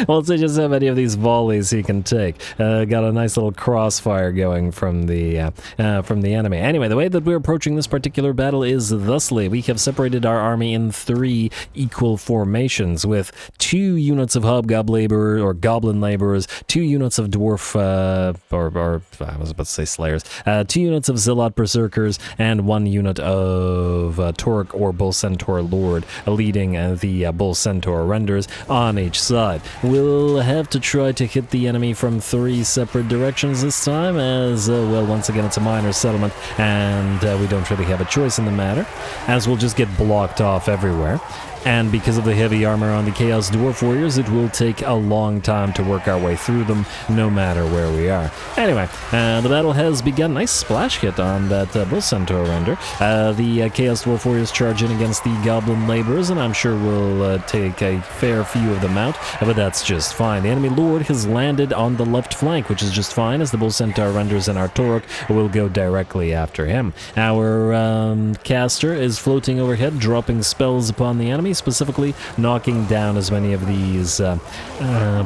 we'll see just how many of these volleys he can take. Got a nice little crossfire going from the enemy. Anyway, the way that we're approaching this particular battle is thusly. We have separated our army in 3 equal formations, with 2 units of Hobgob Laborers, or Goblin Laborers, 2 units of Dwarf, or I was about to say Slayers, 2 units of Zealot Berserkers, and 1 unit of Torque or Bull Centaur Lord leading the Bull Centaur Renders on each side. We'll have to try to hit the enemy from 3 separate directions this time, as, well, once again, it's a minor settlement, and we don't really have a choice in the matter, as we'll just get blocked off everywhere. And because of the heavy armor on the Chaos Dwarf Warriors, it will take a long time to work our way through them, no matter where we are. Anyway, the battle has begun. Nice splash hit on that Bull Centaur render. The Chaos Dwarf Warriors charge in against the Goblin Laborers, and I'm sure we'll take a fair few of them out, but that's just fine. The enemy Lord has landed on the left flank, which is just fine, as the Bull Centaur Renders and our Torok will go directly after him. Our caster is floating overhead, dropping spells upon the enemy, specifically knocking down as many of these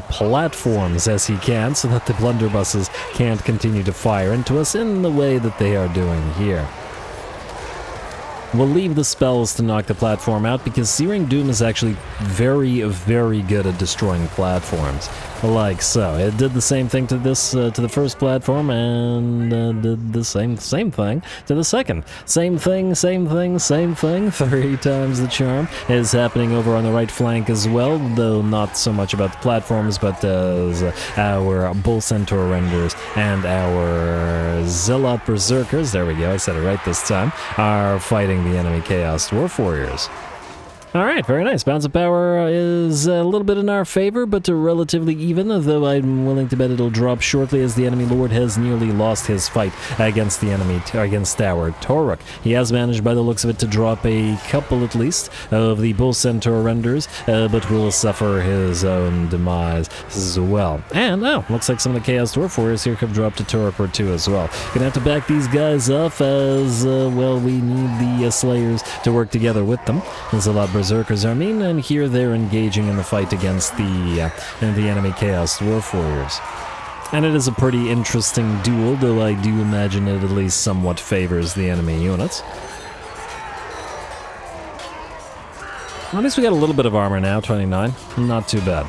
platforms as he can, so that the blunderbusses can't continue to fire into us in the way that they are doing here. We'll leave the spells to knock the platform out, because Searing Doom is actually very, very good at destroying platforms. Like so. It did the same thing to this, to the first platform, and did the same thing to the second. Same thing, 3 times the charm is happening over on the right flank as well, though not so much about the platforms, but as our Bull Centaur Renders and our Zealot Berserkers, there we go, I said it right this time, are fighting the enemy Chaos Dwarf Warriors. Alright, very nice. Balance of power is a little bit in our favor, but relatively even, though I'm willing to bet it'll drop shortly as the enemy lord has nearly lost his fight against the enemy, against our Toruk. He has managed, by the looks of it, to drop a couple at least of the Bull Centaur renders, but will suffer his own demise as well. And, looks like some of the Chaos Dwarf Warriors here have dropped a Toruk or two as well. Gonna have to back these guys off as, well, we need the Slayers to work together with them. There's a lot of Berserkers are mean, and here they're engaging in the fight against the enemy Chaos Dwarf Warriors. And it is a pretty interesting duel, though I do imagine it at least somewhat favors the enemy units. At least we got a little bit of armor now, 29. Not too bad.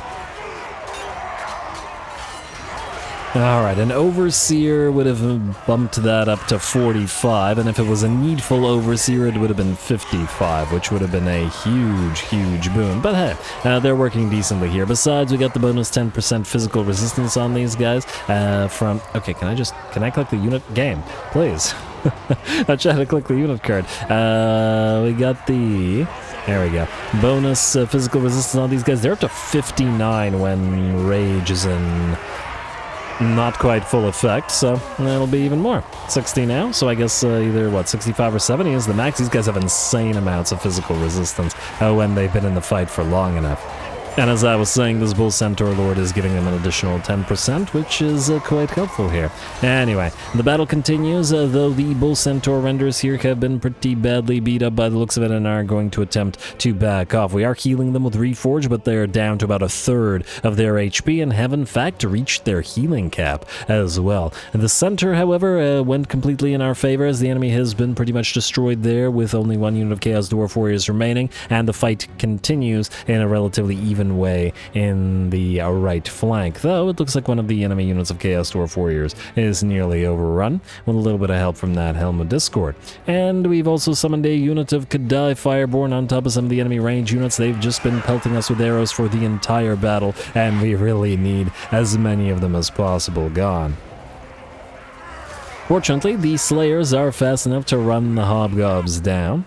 Alright, an Overseer would have bumped that up to 45, and if it was a needful Overseer, it would have been 55, which would have been a huge, huge boon. But hey, they're working decently here. Besides, we got the bonus 10% physical resistance on these guys from... Okay, can I click the unit? Game, please. I tried to click the unit card. We got the... There we go. Bonus physical resistance on these guys. They're up to 59 when Rage is in... not quite full effect, so that'll be even more. 60 now, so I guess either, 65 or 70 is the max. These guys have insane amounts of physical resistance when they've been in the fight for long enough. And as I was saying, this Bull Centaur Lord is giving them an additional 10%, which is quite helpful here. Anyway, the battle continues, though the Bull Centaur renders here have been pretty badly beat up by the looks of it and are going to attempt to back off. We are healing them with Reforge, but they are down to about a third of their HP and have in fact reached their healing cap as well. And the center, however, went completely in our favor as the enemy has been pretty much destroyed there with only one unit of Chaos Dwarf Warriors remaining, and the fight continues in a relatively even way in the right flank, though it looks like one of the enemy units of Chaos Dwarf Warriors is nearly overrun, with a little bit of help from that Helm of Discord. And we've also summoned a unit of Kadai Fireborn on top of some of the enemy range units. They've just been pelting us with arrows for the entire battle, and we really need as many of them as possible gone. Fortunately, the Slayers are fast enough to run the Hobgobs down.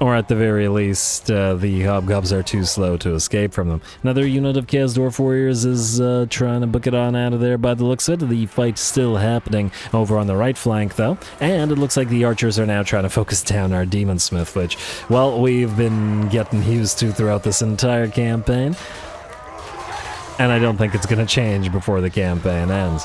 Or at the very least, the Hobgobs are too slow to escape from them. Another unit of Chaos Dwarf Warriors is trying to book it on out of there by the looks of it. The fight's still happening over on the right flank, though. And it looks like the archers are now trying to focus down our Demon Smith, which, well, we've been getting used to throughout this entire campaign. And I don't think it's going to change before the campaign ends.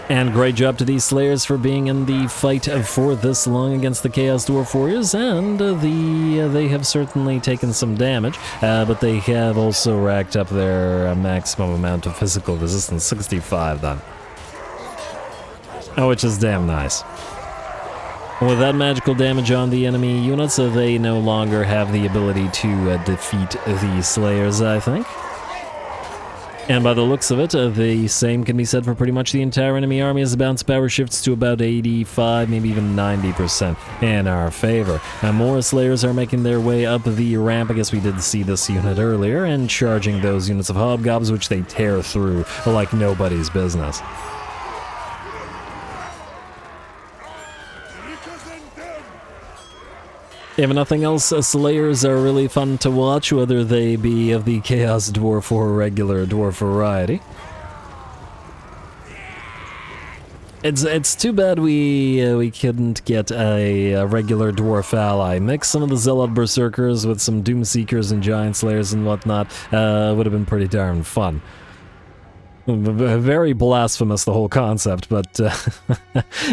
And great job to these Slayers for being in the fight for this long against the Chaos Dwarf Warriors, and they have certainly taken some damage, but they have also racked up their maximum amount of physical resistance, 65 then. Which is damn nice. With that magical damage on the enemy units, they no longer have the ability to defeat the Slayers, I think. And by the looks of it, the same can be said for pretty much the entire enemy army as the bounce power shifts to about 85, maybe even 90% in our favor. And more Slayers are making their way up the ramp. I guess we did see this unit earlier, and charging those units of Hobgobs, which they tear through like nobody's business. If nothing else, Slayers are really fun to watch, whether they be of the Chaos Dwarf or regular Dwarf variety. It's too bad we couldn't get a regular Dwarf ally. Mix some of the Zealot Berserkers with some Doomseekers and Giant Slayers and whatnot. Would have been pretty darn fun. Very blasphemous, the whole concept, but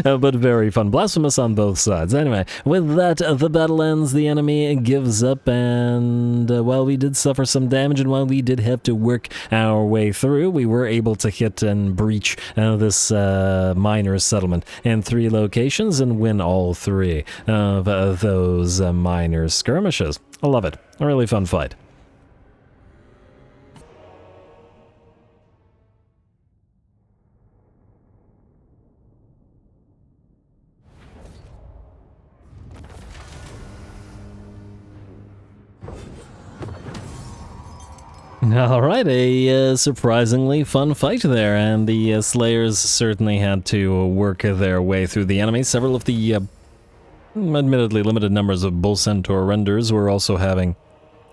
very fun. Blasphemous on both sides. Anyway, with that, the battle ends, the enemy gives up, and while we did suffer some damage, and while we did have to work our way through, we were able to hit and breach this miners' settlement in 3 locations and win all 3 of those miners' skirmishes. I love it. A really fun fight. Alright, a surprisingly fun fight there, and the Slayers certainly had to work their way through the enemy. Several of the admittedly limited numbers of Bull Centaur renders were also having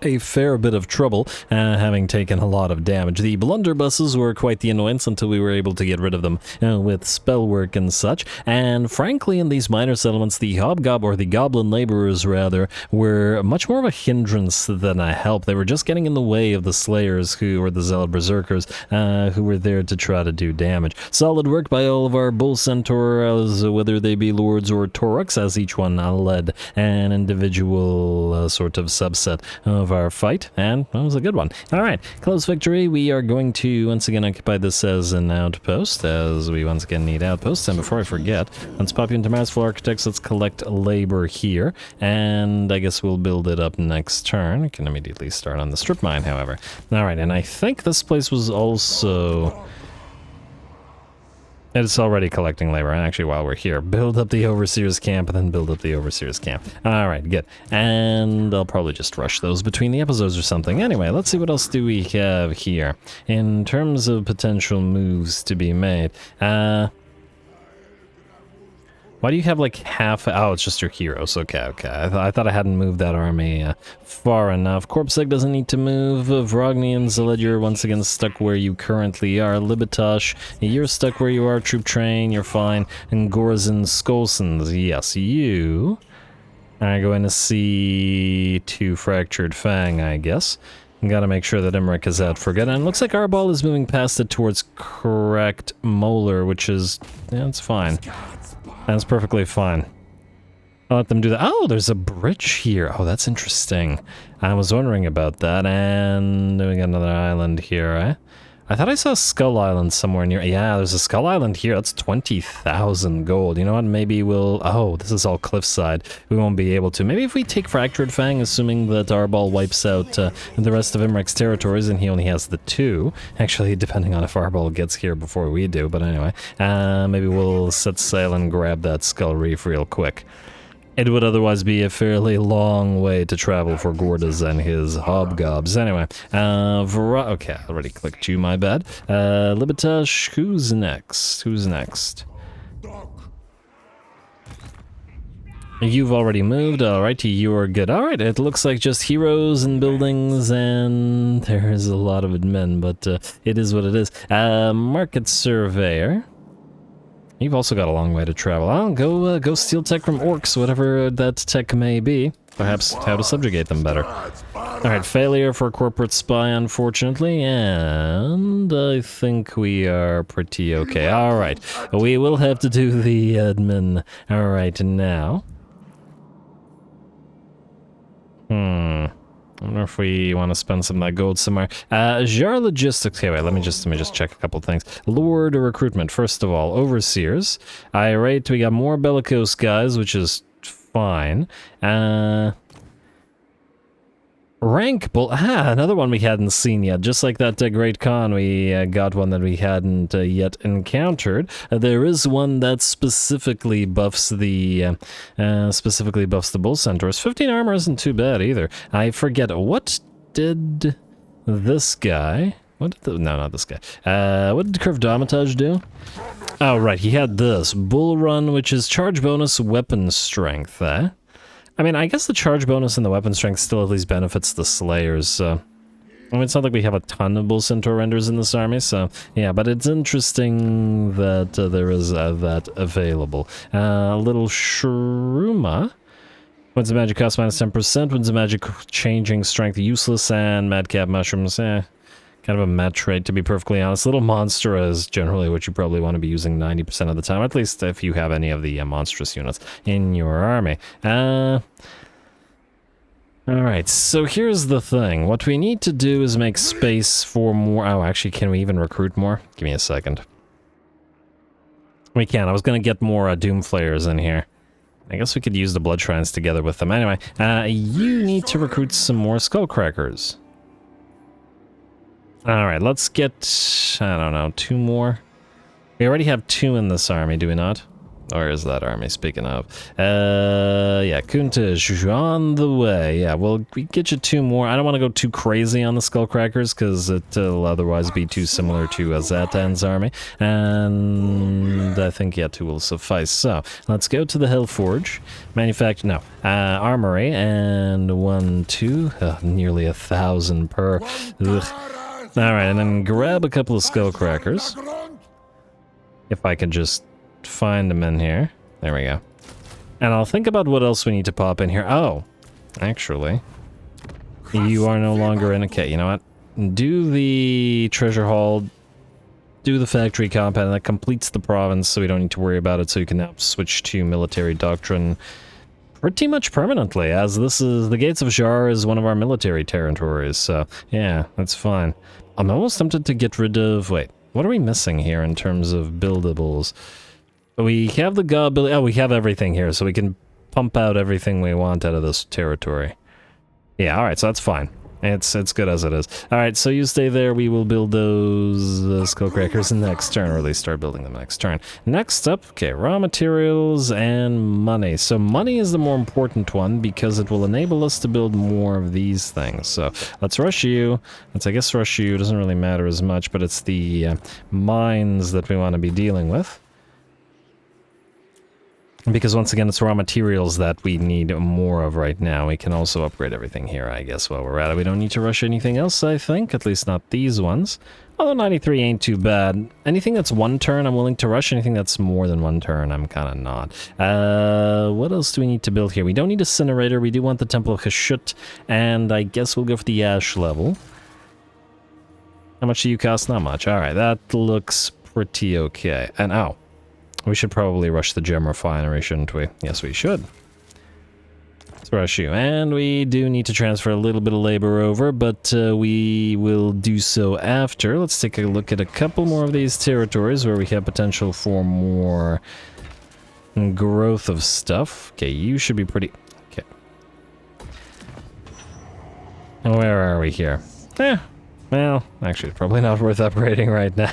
a fair bit of trouble, having taken a lot of damage. The blunderbusses were quite the annoyance until we were able to get rid of them with spell work and such, and frankly in these minor settlements the the goblin laborers rather, were much more of a hindrance than a help. They were just getting in the way of the slayers or the zealot berserkers who were there to try to do damage. Solid work by all of our bull centaurs, whether they be lords or Tauruks, as each one led an individual sort of subset of our fight, and that was a good one. Alright, close victory. We are going to once again occupy this as an outpost, as we once again need outposts. And before I forget, let's pop you into Masterful Architects. Let's collect labor here, and I guess we'll build it up next turn. We can immediately start on the strip mine, however. Alright, and I think this place was also... It's already collecting labor, and actually while we're here, build up the Overseer's camp, and then build up the Overseer's camp. Alright, good. And I'll probably just rush those between the episodes or something. Anyway, let's see what else do we have here. In terms of potential moves to be made, why do you have like half... Oh, it's just your heroes. Okay. I thought I hadn't moved that army far enough. Corpseg doesn't need to move. Vrogny and Zaled, you're once again stuck where you currently are. Libetosh, you're stuck where you are. Troop Train, you're fine. And Gorzin Skolsons, yes, you are going to see two Fractured Fang, I guess. Gotta make sure that Imric is out for good. And it looks like our ball is moving past it towards correct Molar, which is... yeah, it's fine. That's perfectly fine. I'll let them do that. Oh, there's a bridge here. Oh, that's interesting. I was wondering about that. And we got another island here, eh? I thought I saw Skull Island somewhere near... Yeah, there's a Skull Island here. That's 20,000 gold. You know what? Maybe we'll... Oh, this is all cliffside. We won't be able to. Maybe if we take Fractured Fang, assuming that Arbol wipes out the rest of Imric's territories, and he only has the 2. Actually, depending on if Arbol gets here before we do. But anyway, maybe we'll set sail and grab that Skull Reef real quick. It would otherwise be a fairly long way to travel for Gordas and his hobgobs. Anyway, okay, I already clicked you, my bad. Libetosh, who's next? You've already moved, alright, you're good. Alright, it looks like just heroes and buildings, and there's a lot of admin, but it is what it is. Market Surveyor. You've also got a long way to travel. I'll go steal tech from orcs, whatever that tech may be. Perhaps how to subjugate them better. Alright, failure for corporate spy, unfortunately, and I think we are pretty okay. Alright, we will have to do the admin. Alright, now. I wonder if we want to spend some of that gold somewhere. Jar Logistics. Okay, wait, let me just check a couple things. Lord recruitment, first of all. Overseers. Irate, we got more bellicose guys, which is fine. Rank bull. Another one we hadn't seen yet. Just like that Great Khan, we got one that we hadn't yet encountered. There is one that specifically buffs the bull centaurs. 15 armor isn't too bad either. I forget, what did this guy? No, not this guy. What did Curve Domitage do? Oh, right, he had this. Bull Run, which is charge bonus weapon strength, eh? I mean, I guess the charge bonus and the weapon strength still at least benefits the Slayers. I mean, it's not like we have a ton of Bull Centaur renders in this army, so yeah, but it's interesting that there is that available. Little Shruma. When's the magic cost minus 10%? When's the magic changing strength useless? And Madcap Mushrooms, kind of a mad trait, to be perfectly honest. Little Monster is generally what you probably want to be using 90% of the time, at least if you have any of the monstrous units in your army. Alright, so here's the thing. What we need to do is make space for more... Oh, actually, can we even recruit more? Give me a second. We can. I was going to get more Doomflayers in here. I guess we could use the Blood Shrines together with them. Anyway, you need to recruit some more Skullcrackers. Alright, let's get, I don't know, 2 more. We already have 2 in this army, do we not? Where is that army, speaking of? Yeah, Kuntish on the way. Yeah, we'll get you 2 more. I don't want to go too crazy on the Skullcrackers, because it'll otherwise be too similar to Zatan's army. And I think, yeah, 2 will suffice. So, let's go to the Hellforge. Manufacture, no, Armory, and 1, 2, nearly 1,000 per. Ugh. Alright, and then grab a couple of Skullcrackers. If I could just find them in here. There we go. And I'll think about what else we need to pop in here. Oh, actually, you are no longer in. Okay, you know what? Do the treasure hall, do the factory compound, that completes the province, so we don't need to worry about it, so you can now switch to military doctrine pretty much permanently, as this is, the Gates of Jar is one of our military territories, so yeah, that's fine. I'm almost tempted to get rid of, wait, what are we missing here in terms of buildables? We have the god, oh, we have everything here, so we can pump out everything we want out of this territory. Yeah, alright, so that's fine. It's good as it is. Alright, so you stay there, we will build those Skullcrackers next turn, or at least start building them next turn. Next up, okay, raw materials and money. So money is the more important one, because it will enable us to build more of these things. So let's rush you. Let's, I guess, rush you. It doesn't really matter as much, but it's the mines that we want to be dealing with. Because once again, it's raw materials that we need more of right now. We can also upgrade everything here, I guess, while we're at it. We don't need to rush anything else, I think. At least not these ones. Although 93 ain't too bad. Anything that's 1 turn, I'm willing to rush. Anything that's more than 1 turn, I'm kind of not. What else do we need to build here? We don't need a Incinerator. We do want the Temple of Hashut. And I guess we'll go for the Ash level. How much do you cost? Not much. Alright, that looks pretty okay. And, oh. We should probably rush the gem refinery, shouldn't we? Yes, we should. Let's rush you. And we do need to transfer a little bit of labor over, but we will do so after. Let's take a look at a couple more of these territories where we have potential for more growth of stuff. Okay, you should be pretty... Okay. Where are we here? Well, actually, it's probably not worth upgrading right now.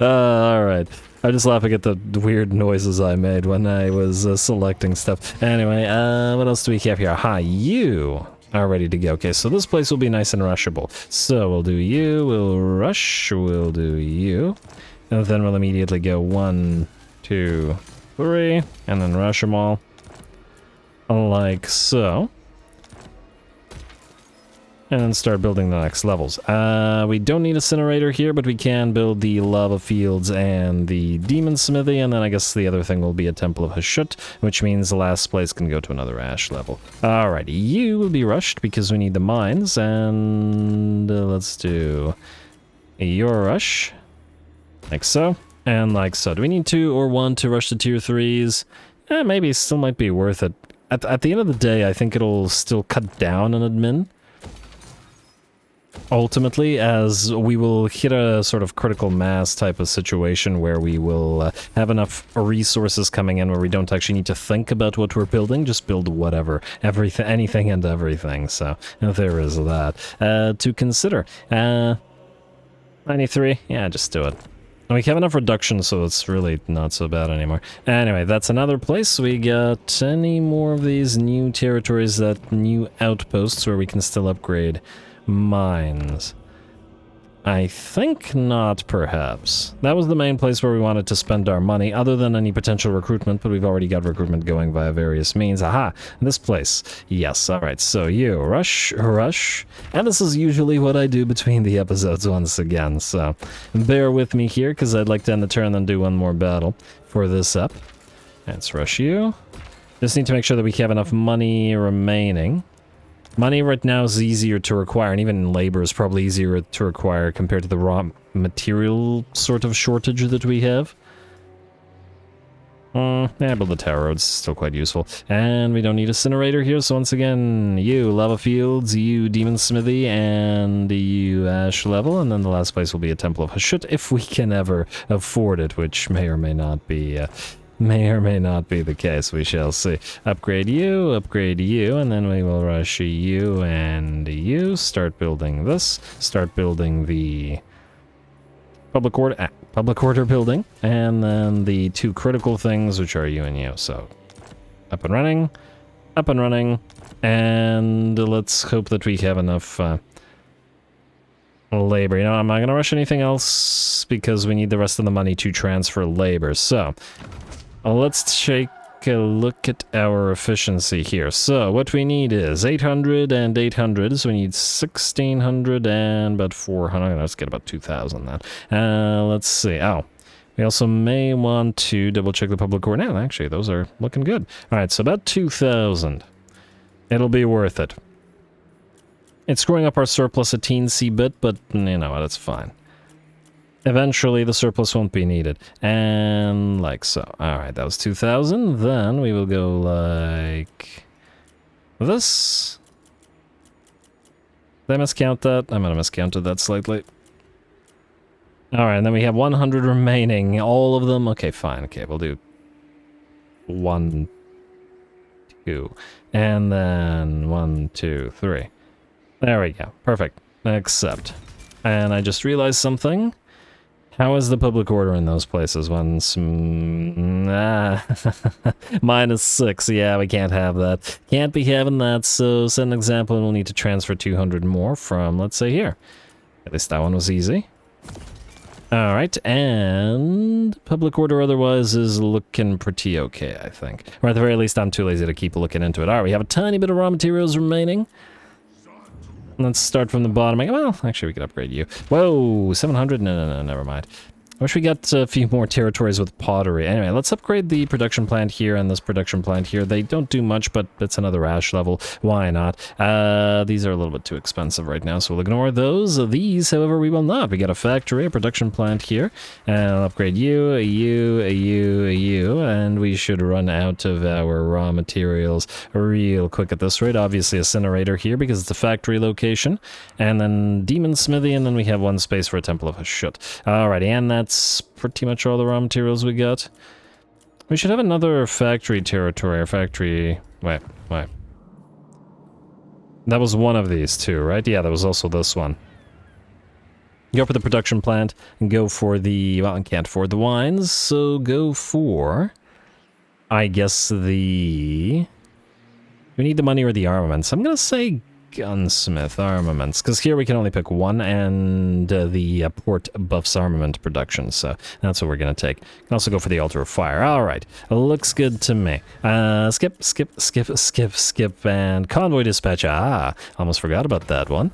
Alright. I'm just laughing at the weird noises I made when I was selecting stuff. Anyway, what else do we have here? Aha, you are ready to go. Okay, so this place will be nice and rushable. So we'll do you, we'll rush, we'll do you. And then we'll immediately go 1, 2, 3, and then rush them all. Like so. And then start building the next levels. We don't need a Incinerator here, but we can build the lava fields and the demon smithy, and then I guess the other thing will be a Temple of Hashut, which means the last place can go to another Ash level. Alrighty, you will be rushed because we need the mines, and let's do your rush, like so, and like so. Do we need 2 or 1 to rush the tier 3s? Maybe, still might be worth it. At the end of the day, I think it'll still cut down on admin. Ultimately, as we will hit a sort of critical mass type of situation where we will have enough resources coming in where we don't actually need to think about what we're building, just build whatever, everything, anything and everything, so there is that. To consider. 93, yeah, just do it. And we have enough reduction, so it's really not so bad anymore. Anyway, that's another place. We got any more of these new territories, that new outposts where we can still upgrade mines? I think not, perhaps. That was the main place where we wanted to spend our money, other than any potential recruitment, but we've already got recruitment going via various means. Aha! This place. Yes, alright, so you, rush, rush. And this is usually what I do between the episodes once again, so bear with me here, because I'd like to end the turn and then do one more battle for this up. Let's rush you. Just need to make sure that we have enough money remaining. Money right now is easier to require, and even labor is probably easier to require compared to the raw material sort of shortage that we have. Yeah, build the tower roads, still quite useful. And we don't need a Incinerator here, so once again, you lava fields, you demon smithy, and you ash level, and then the last place will be a Temple of Hashut, if we can ever afford it, which may or may not be the case, we shall see. Upgrade you, and then we will rush you and you. Start building this. Start building the public order building, and then the 2 critical things, which are you and you. So up and running, and let's hope that we have enough labor. You know, I'm not gonna rush anything else because we need the rest of the money to transfer labor. So let's take a look at our efficiency here. So what we need is 800 and 800, so we need 1600 and about 400. Let's get about 2000 then. Let's see. Oh, we also may want to double check the public order. Now, actually, those are looking good. All right, so about 2000. It'll be worth it. It's screwing up our surplus a teensy bit, but you know what, it's fine. Eventually, the surplus won't be needed. And like so. Alright, that was 2000. Then we will go like this. Did I miscount that? I might have miscounted that slightly. Alright, and then we have 100 remaining. All of them? Okay, fine. Okay, we'll do 1, 2. And then 1, 2, 3. There we go. Perfect. Accept. And I just realized something. How is the public order in those places? -6. Yeah, we can't have that. Can't be having that, so set an example and we'll need to transfer 200 more from, let's say, here. At least that one was easy. Alright, and public order otherwise is looking pretty okay, I think. Or at the very least, I'm too lazy to keep looking into it. Alright, we have a tiny bit of raw materials remaining. Let's start from the bottom. Well, actually, we could upgrade you. Whoa, 700? No, never mind. I wish we got a few more territories with pottery. Anyway, let's upgrade the production plant here and this production plant here. They don't do much, but it's another ash level. Why not? These are a little bit too expensive right now, so we'll ignore those. These, however, we will not. We got a factory, a production plant here, and I'll upgrade you, you, and we should run out of our raw materials real quick at this rate. Obviously, incinerator here because it's a factory location, and then demon smithy, and then we have 1 space for a temple of Hashut. Alrighty, and that's pretty much all the raw materials we got. We should have another factory territory, or factory... Wait. That was one of these two, right? Yeah, that was also this one. Go for the production plant, and go for the... Well, I can't afford the wines, so go for... I guess the... We need the money or the armaments. I'm gonna say gunsmith armaments, because here we can only pick one, and the port buffs armament production, so that's what we're gonna take. Can also go for the altar of fire. Alright, looks good to me. Skip, and convoy dispatch. Almost forgot about that one.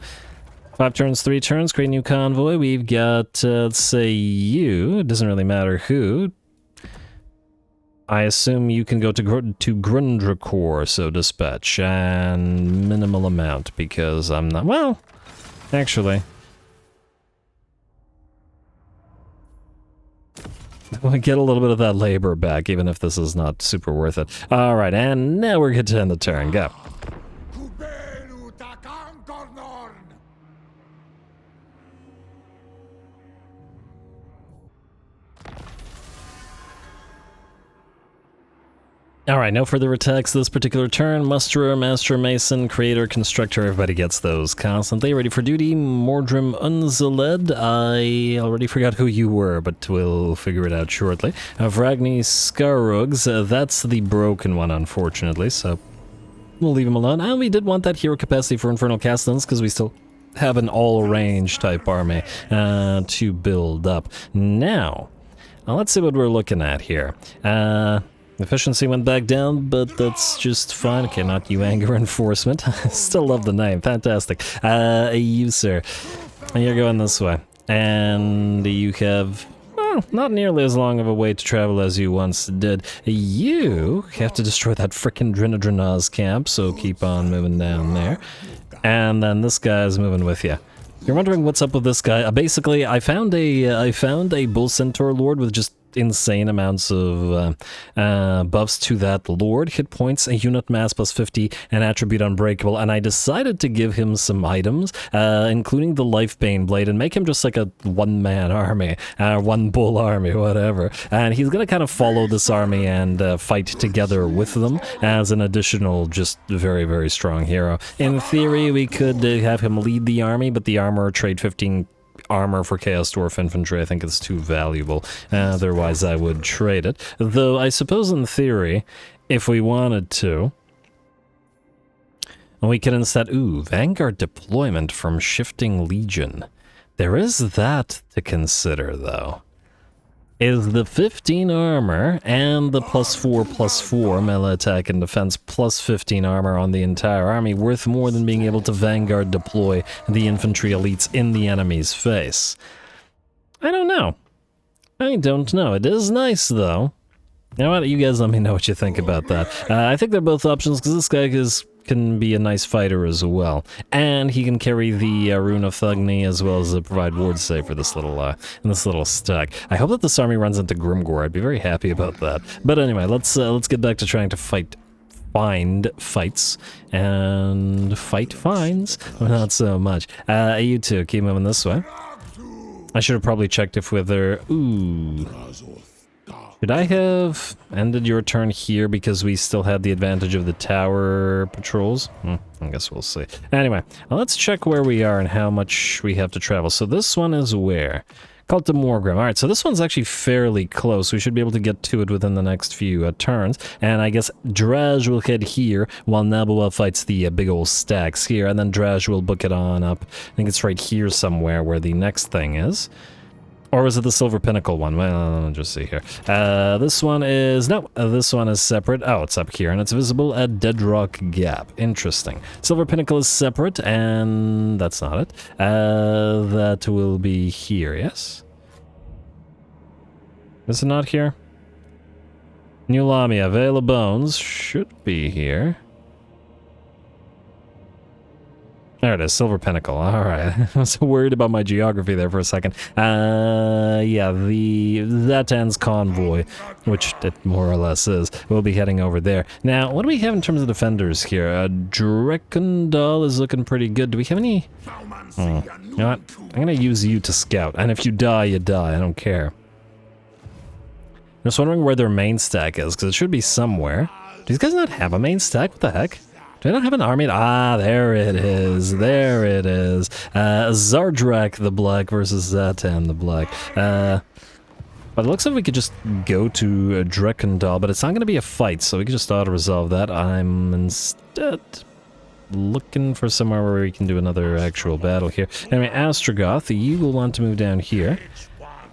5 turns, 3 turns, create a new convoy. We've got, let's say you, it doesn't really matter who. I assume you can go to Grundrakor, so dispatch, and minimal amount, because I'm not... Well, actually... We'll get a little bit of that labor back, even if this is not super worth it. Alright, and now we're good to end the turn. Go. Alright, no further attacks this particular turn. Musterer, Master Mason, Creator, Constructor, everybody gets those constantly. Ready for duty, Mordrim Unzaled. I already forgot who you were, but we'll figure it out shortly. Vragni Skarugs, that's the broken one, unfortunately, so we'll leave him alone. And we did want that hero capacity for Infernal Castings, because we still have an all-range type army to build up. Now, let's see what we're looking at here. Efficiency went back down, but that's just fine. Okay, not you, anger enforcement. Still love the name. Fantastic. You, sir. You're going this way. And you have, well, not nearly as long of a way to travel as you once did. You have to destroy that frickin' Drinadranaz camp, so keep on moving down there. And then this guy's moving with you. You're wondering what's up with this guy. Basically, I found a Bull Centaur Lord with just insane amounts of buffs to that lord, hit points, a unit mass plus 50, and attribute unbreakable, and I decided to give him some items, including the Lifebane Blade, and make him just like a one-man army, one bull army, whatever, and he's gonna kind of follow this army and fight together with them as an additional, just very, very strong hero. In theory, we could have him lead the army, but the armor trade 15 armor for Chaos Dwarf infantry. I think it's too valuable. Otherwise, I would trade it. Though, I suppose in theory, if we wanted to, we can instead... Ooh, Vanguard deployment from Shifting Legion. There is that to consider, though. Is the 15 armor and the +4/+4 melee attack and defense plus 15 armor on the entire army worth more than being able to Vanguard deploy the infantry elites in the enemy's face? I don't know. I don't know. It is nice, though. You know what? You guys let me know what you think about that. I think they're both options, because this guy can be a nice fighter as well. And he can carry the Rune of Thugni as well as provide ward save for this little stack. I hope that this army runs into Grimgor. I'd be very happy about that. But anyway, let's get back to trying to find fights and fight finds. Not so much. You two, keep moving this way. I should have probably checked if whether... Ooh... Should I have ended your turn here because we still had the advantage of the tower patrols? I guess we'll see. Anyway, let's check where we are and how much we have to travel. So this one is where? Cult of Morgrim. Alright, so this one's actually fairly close. We should be able to get to it within the next few turns. And I guess Drazh will head here while Nabua fights the big old stacks here. And then Drazh will book it on up. I think it's right here somewhere where the next thing is. Or was it the Silver Pinnacle one? Well, let's just see here. This one is... No, this one is separate. Oh, it's up here, and it's visible at Deadrock Gap. Interesting. Silver Pinnacle is separate, and that's not it. That will be here, yes? Is it not here? New Lamia, Veil of Bones should be here. There it is, Silver Pinnacle. Alright. I was worried about my geography there for a second. Yeah, the Zatan's convoy, which it more or less is, will be heading over there. Now, what do we have in terms of defenders here? Drekendal is looking pretty good. Do we have any... You know what? I'm gonna use you to scout. And if you die, you die. I don't care. I'm just wondering where their main stack is, because it should be somewhere. Do these guys not have a main stack? What the heck? Do I not have an army? Ah, there it is. There it is. Zardrak the Black versus Zatan the Black. But it looks like we could just go to Drekendal, but it's not going to be a fight, so we can just auto-resolve that. I'm instead looking for somewhere where we can do another actual battle here. Anyway, Astrogoth, you will want to move down here.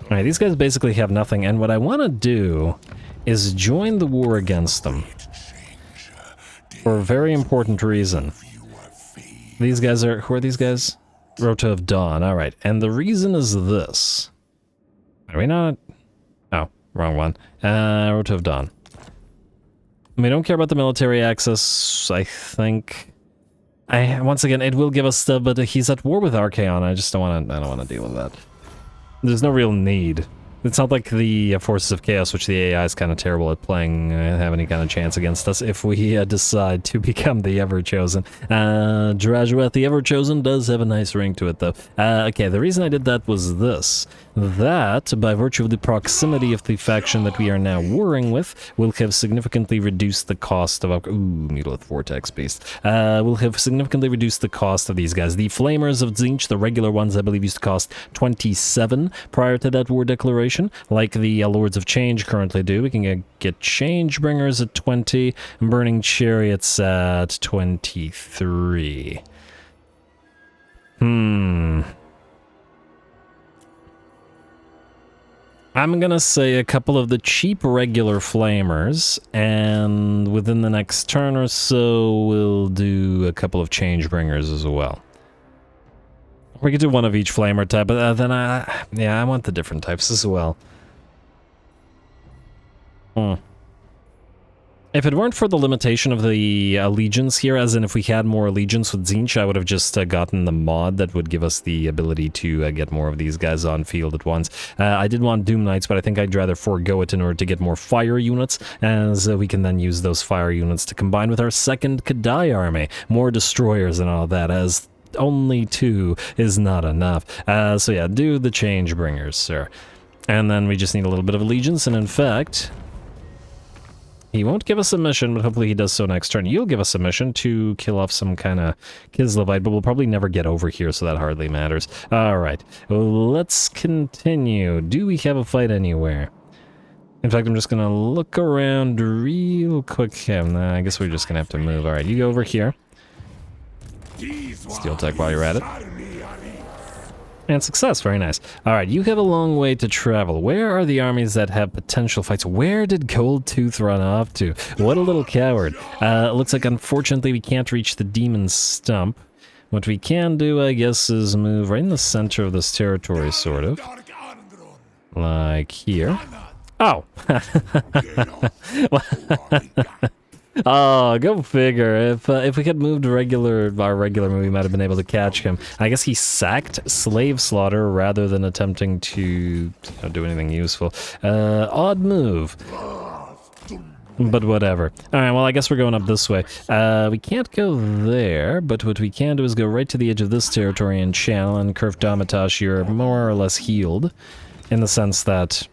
Alright, these guys basically have nothing, and what I want to do is join the war against them. For a very important reason. These guys are... Who are these guys? Rota of Dawn, alright. And the reason is this. Are we not... Oh, wrong one. Rota of Dawn. We don't care about the military access, I think. Once again, it will give us stuff, but he's at war with Archaon. I just don't want to deal with that. There's no real need. It's not like the Forces of Chaos, which the AI is kind of terrible at playing, have any kind of chance against us if we decide to become the Ever-Chosen. Drazhoath the Ever-Chosen does have a nice ring to it, though. Okay, the reason I did that was this. That, by virtue of the proximity of the faction that we are now warring with, will have significantly reduced the cost of... Ooh, Mutilith Vortex Beast. Will have significantly reduced the cost of these guys. The Flamers of Tzeentch, the regular ones, I believe, used to cost 27 prior to that war declaration, like the Lords of Change currently do. We can get Changebringers at 20, and Burning Chariots at 23. I'm gonna say a couple of the cheap regular flamers, and within the next turn or so, we'll do a couple of Changebringers as well. We could do one of each flamer type, but then I want the different types as well. If it weren't for the limitation of the allegiance here, as in if we had more allegiance with Tzeentch, I would have just gotten the mod that would give us the ability to get more of these guys on field at once. I did want Doom Knights, but I think I'd rather forego it in order to get more fire units, as we can then use those fire units to combine with our second Kadai army. More destroyers and all that, as only 2 is not enough. So yeah, do the Changebringers, sir. And then we just need a little bit of allegiance, and in fact... He won't give us a mission, but hopefully he does so next turn. You'll give us a mission to kill off some kind of Kislevite, but we'll probably never get over here, so that hardly matters. Alright, well, let's continue. Do we have a fight anywhere? In fact, I'm just going to look around real quick. I guess we're just going to have to move. Alright, you go over here. Steel tech while you're at it. And success, very nice. Alright, you have a long way to travel. Where are the armies that have potential fights? Where did Goldtooth run off to? What a little coward. It looks like, unfortunately, we can't reach the demon stump. What we can do, I guess, is move right in the center of this territory, sort of. Like here. Oh! Oh, go figure. If we had moved our regular move, we might have been able to catch him. I guess he sacked slave slaughter rather than attempting to do anything useful. Odd move. But whatever. Alright, well, I guess we're going up this way. We can't go there, but what we can do is go right to the edge of this territory and channel, and Curve Domitosh, you're more or less healed. In the sense that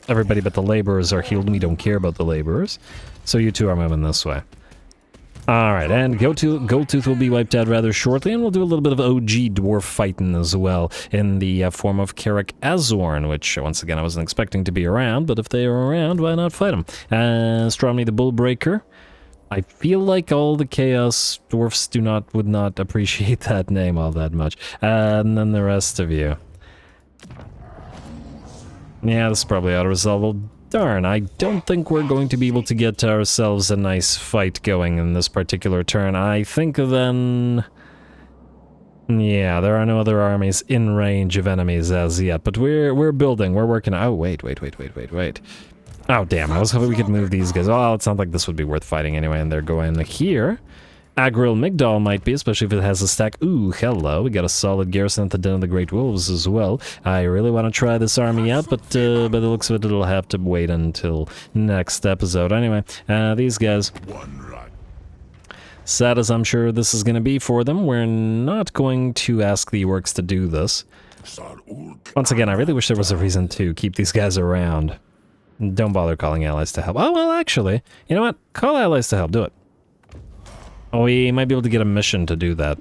everybody but the laborers are healed, and we don't care about the laborers. So you two are moving this way. Alright, and Goldtooth will be wiped out rather shortly, and we'll do a little bit of OG dwarf fighting as well, in the form of Carrick Azorn, which, once again, I wasn't expecting to be around, but if they are around, why not fight them? Stromny the Bullbreaker. I feel like all the Chaos Dwarfs would not appreciate that name all that much. And then the rest of you. Yeah, this is probably auto-resolve. Darn, I don't think we're going to be able to get ourselves a nice fight going in this particular turn. I think then... yeah, there are no other armies in range of enemies as yet, but we're building, we're working... oh, wait. Oh, damn, I was hoping we could move these guys. Oh, it's not like this would be worth fighting anyway, and they're going here. Agril Migdal might be, especially if it has a stack. Ooh, hello. We got a solid garrison at the Den of the Great Wolves as well. I really want to try this army out, but by the looks of it, it'll have to wait until next episode. Anyway, these guys. Sad as I'm sure this is going to be for them, we're not going to ask the orcs to do this. Once again, I really wish there was a reason to keep these guys around. Don't bother calling allies to help. Oh, well, actually, you know what? Call allies to help. Do it. We might be able to get a mission to do that.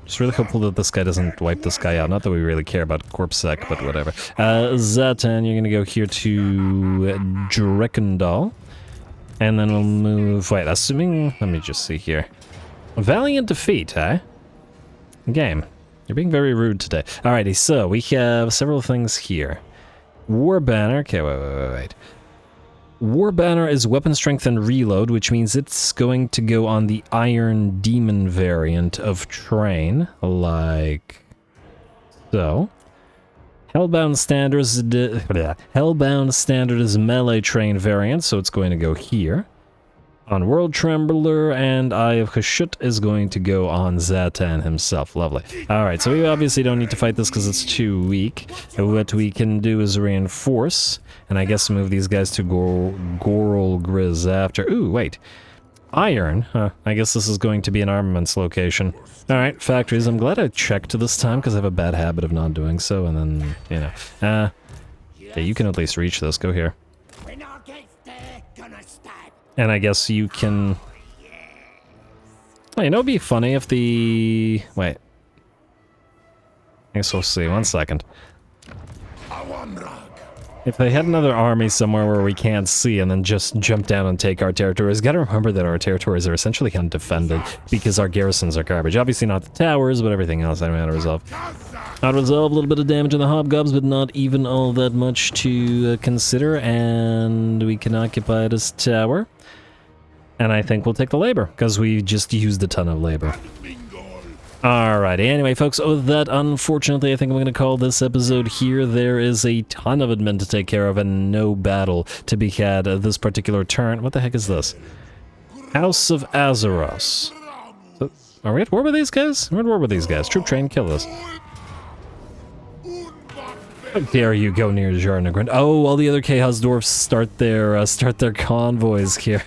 Just really hopeful that this guy doesn't wipe this guy out. Not that we really care about Corpsec, but whatever. Zatan, you're gonna go here to Drekendal. And then we'll move... wait, assuming... let me just see here. Valiant defeat, eh? Game. You're being very rude today. Alrighty, so we have several things here. War Banner... okay, wait. War Banner is weapon strength and reload, which means it's going to go on the Iron Demon variant of Train, like so. Hellbound Standard is melee train variant, so it's going to go here. On World Trembler, and Eye of Hashut is going to go on Zatan himself. Lovely. Alright, so we obviously don't need to fight this because it's too weak. What we can do is reinforce, and I guess move these guys to Goral Grizz after. Ooh, wait. Iron? Huh, I guess this is going to be an armaments location. Alright, factories. I'm glad I checked this time because I have a bad habit of not doing so, and then, you know. Okay, you can at least reach this. Go here. And I guess you can... oh, you know, it'd be funny if the... wait. I guess we'll see. 1 second. If they had another army somewhere where we can't see and then just jump down and take our territories, gotta remember that our territories are essentially undefended because our garrisons are garbage. Obviously not the towers, but everything else I know how to resolve. Auto-resolve, a little bit of damage on the hobgobs, but not even all that much to consider, and we can occupy this tower. And I think we'll take the labor, because we just used a ton of labor. Alrighty, anyway, folks, with that, unfortunately, I think I'm going to call this episode here. There is a ton of admin to take care of and no battle to be had this particular turn. What the heck is this? House of Azeros. So, are we at war with these guys? We're at war with these guys. Troop train, kill us. How dare you go near Jarnagrind? Oh, all the other Chaos Dwarfs start their convoys here.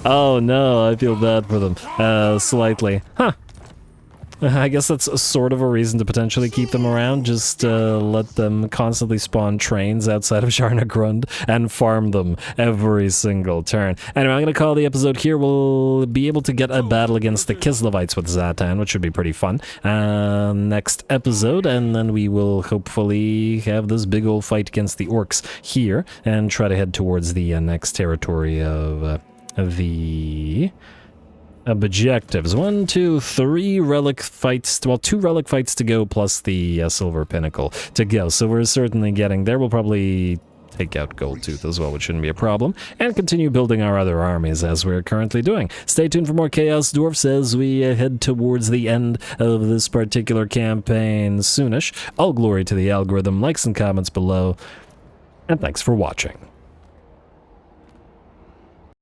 Oh no, I feel bad for them. Slightly. Huh. I guess that's a sort of a reason to potentially keep them around. Just let them constantly spawn trains outside of Sharnagrund and farm them every single turn. Anyway, I'm going to call the episode here. We'll be able to get a battle against the Kislevites with Zatan, which should be pretty fun. Next episode, and then we will hopefully have this big old fight against the orcs here and try to head towards the next territory of the objectives. 1, 2, 3 relic fights. Well, 2 relic fights to go, plus the Silver Pinnacle to go. So we're certainly getting there. We'll probably take out Goldtooth as well, which shouldn't be a problem, and continue building our other armies as we're currently doing. Stay tuned for more Chaos Dwarfs as we head towards the end of this particular campaign soonish. All glory to the algorithm. Likes and comments below, and thanks for watching.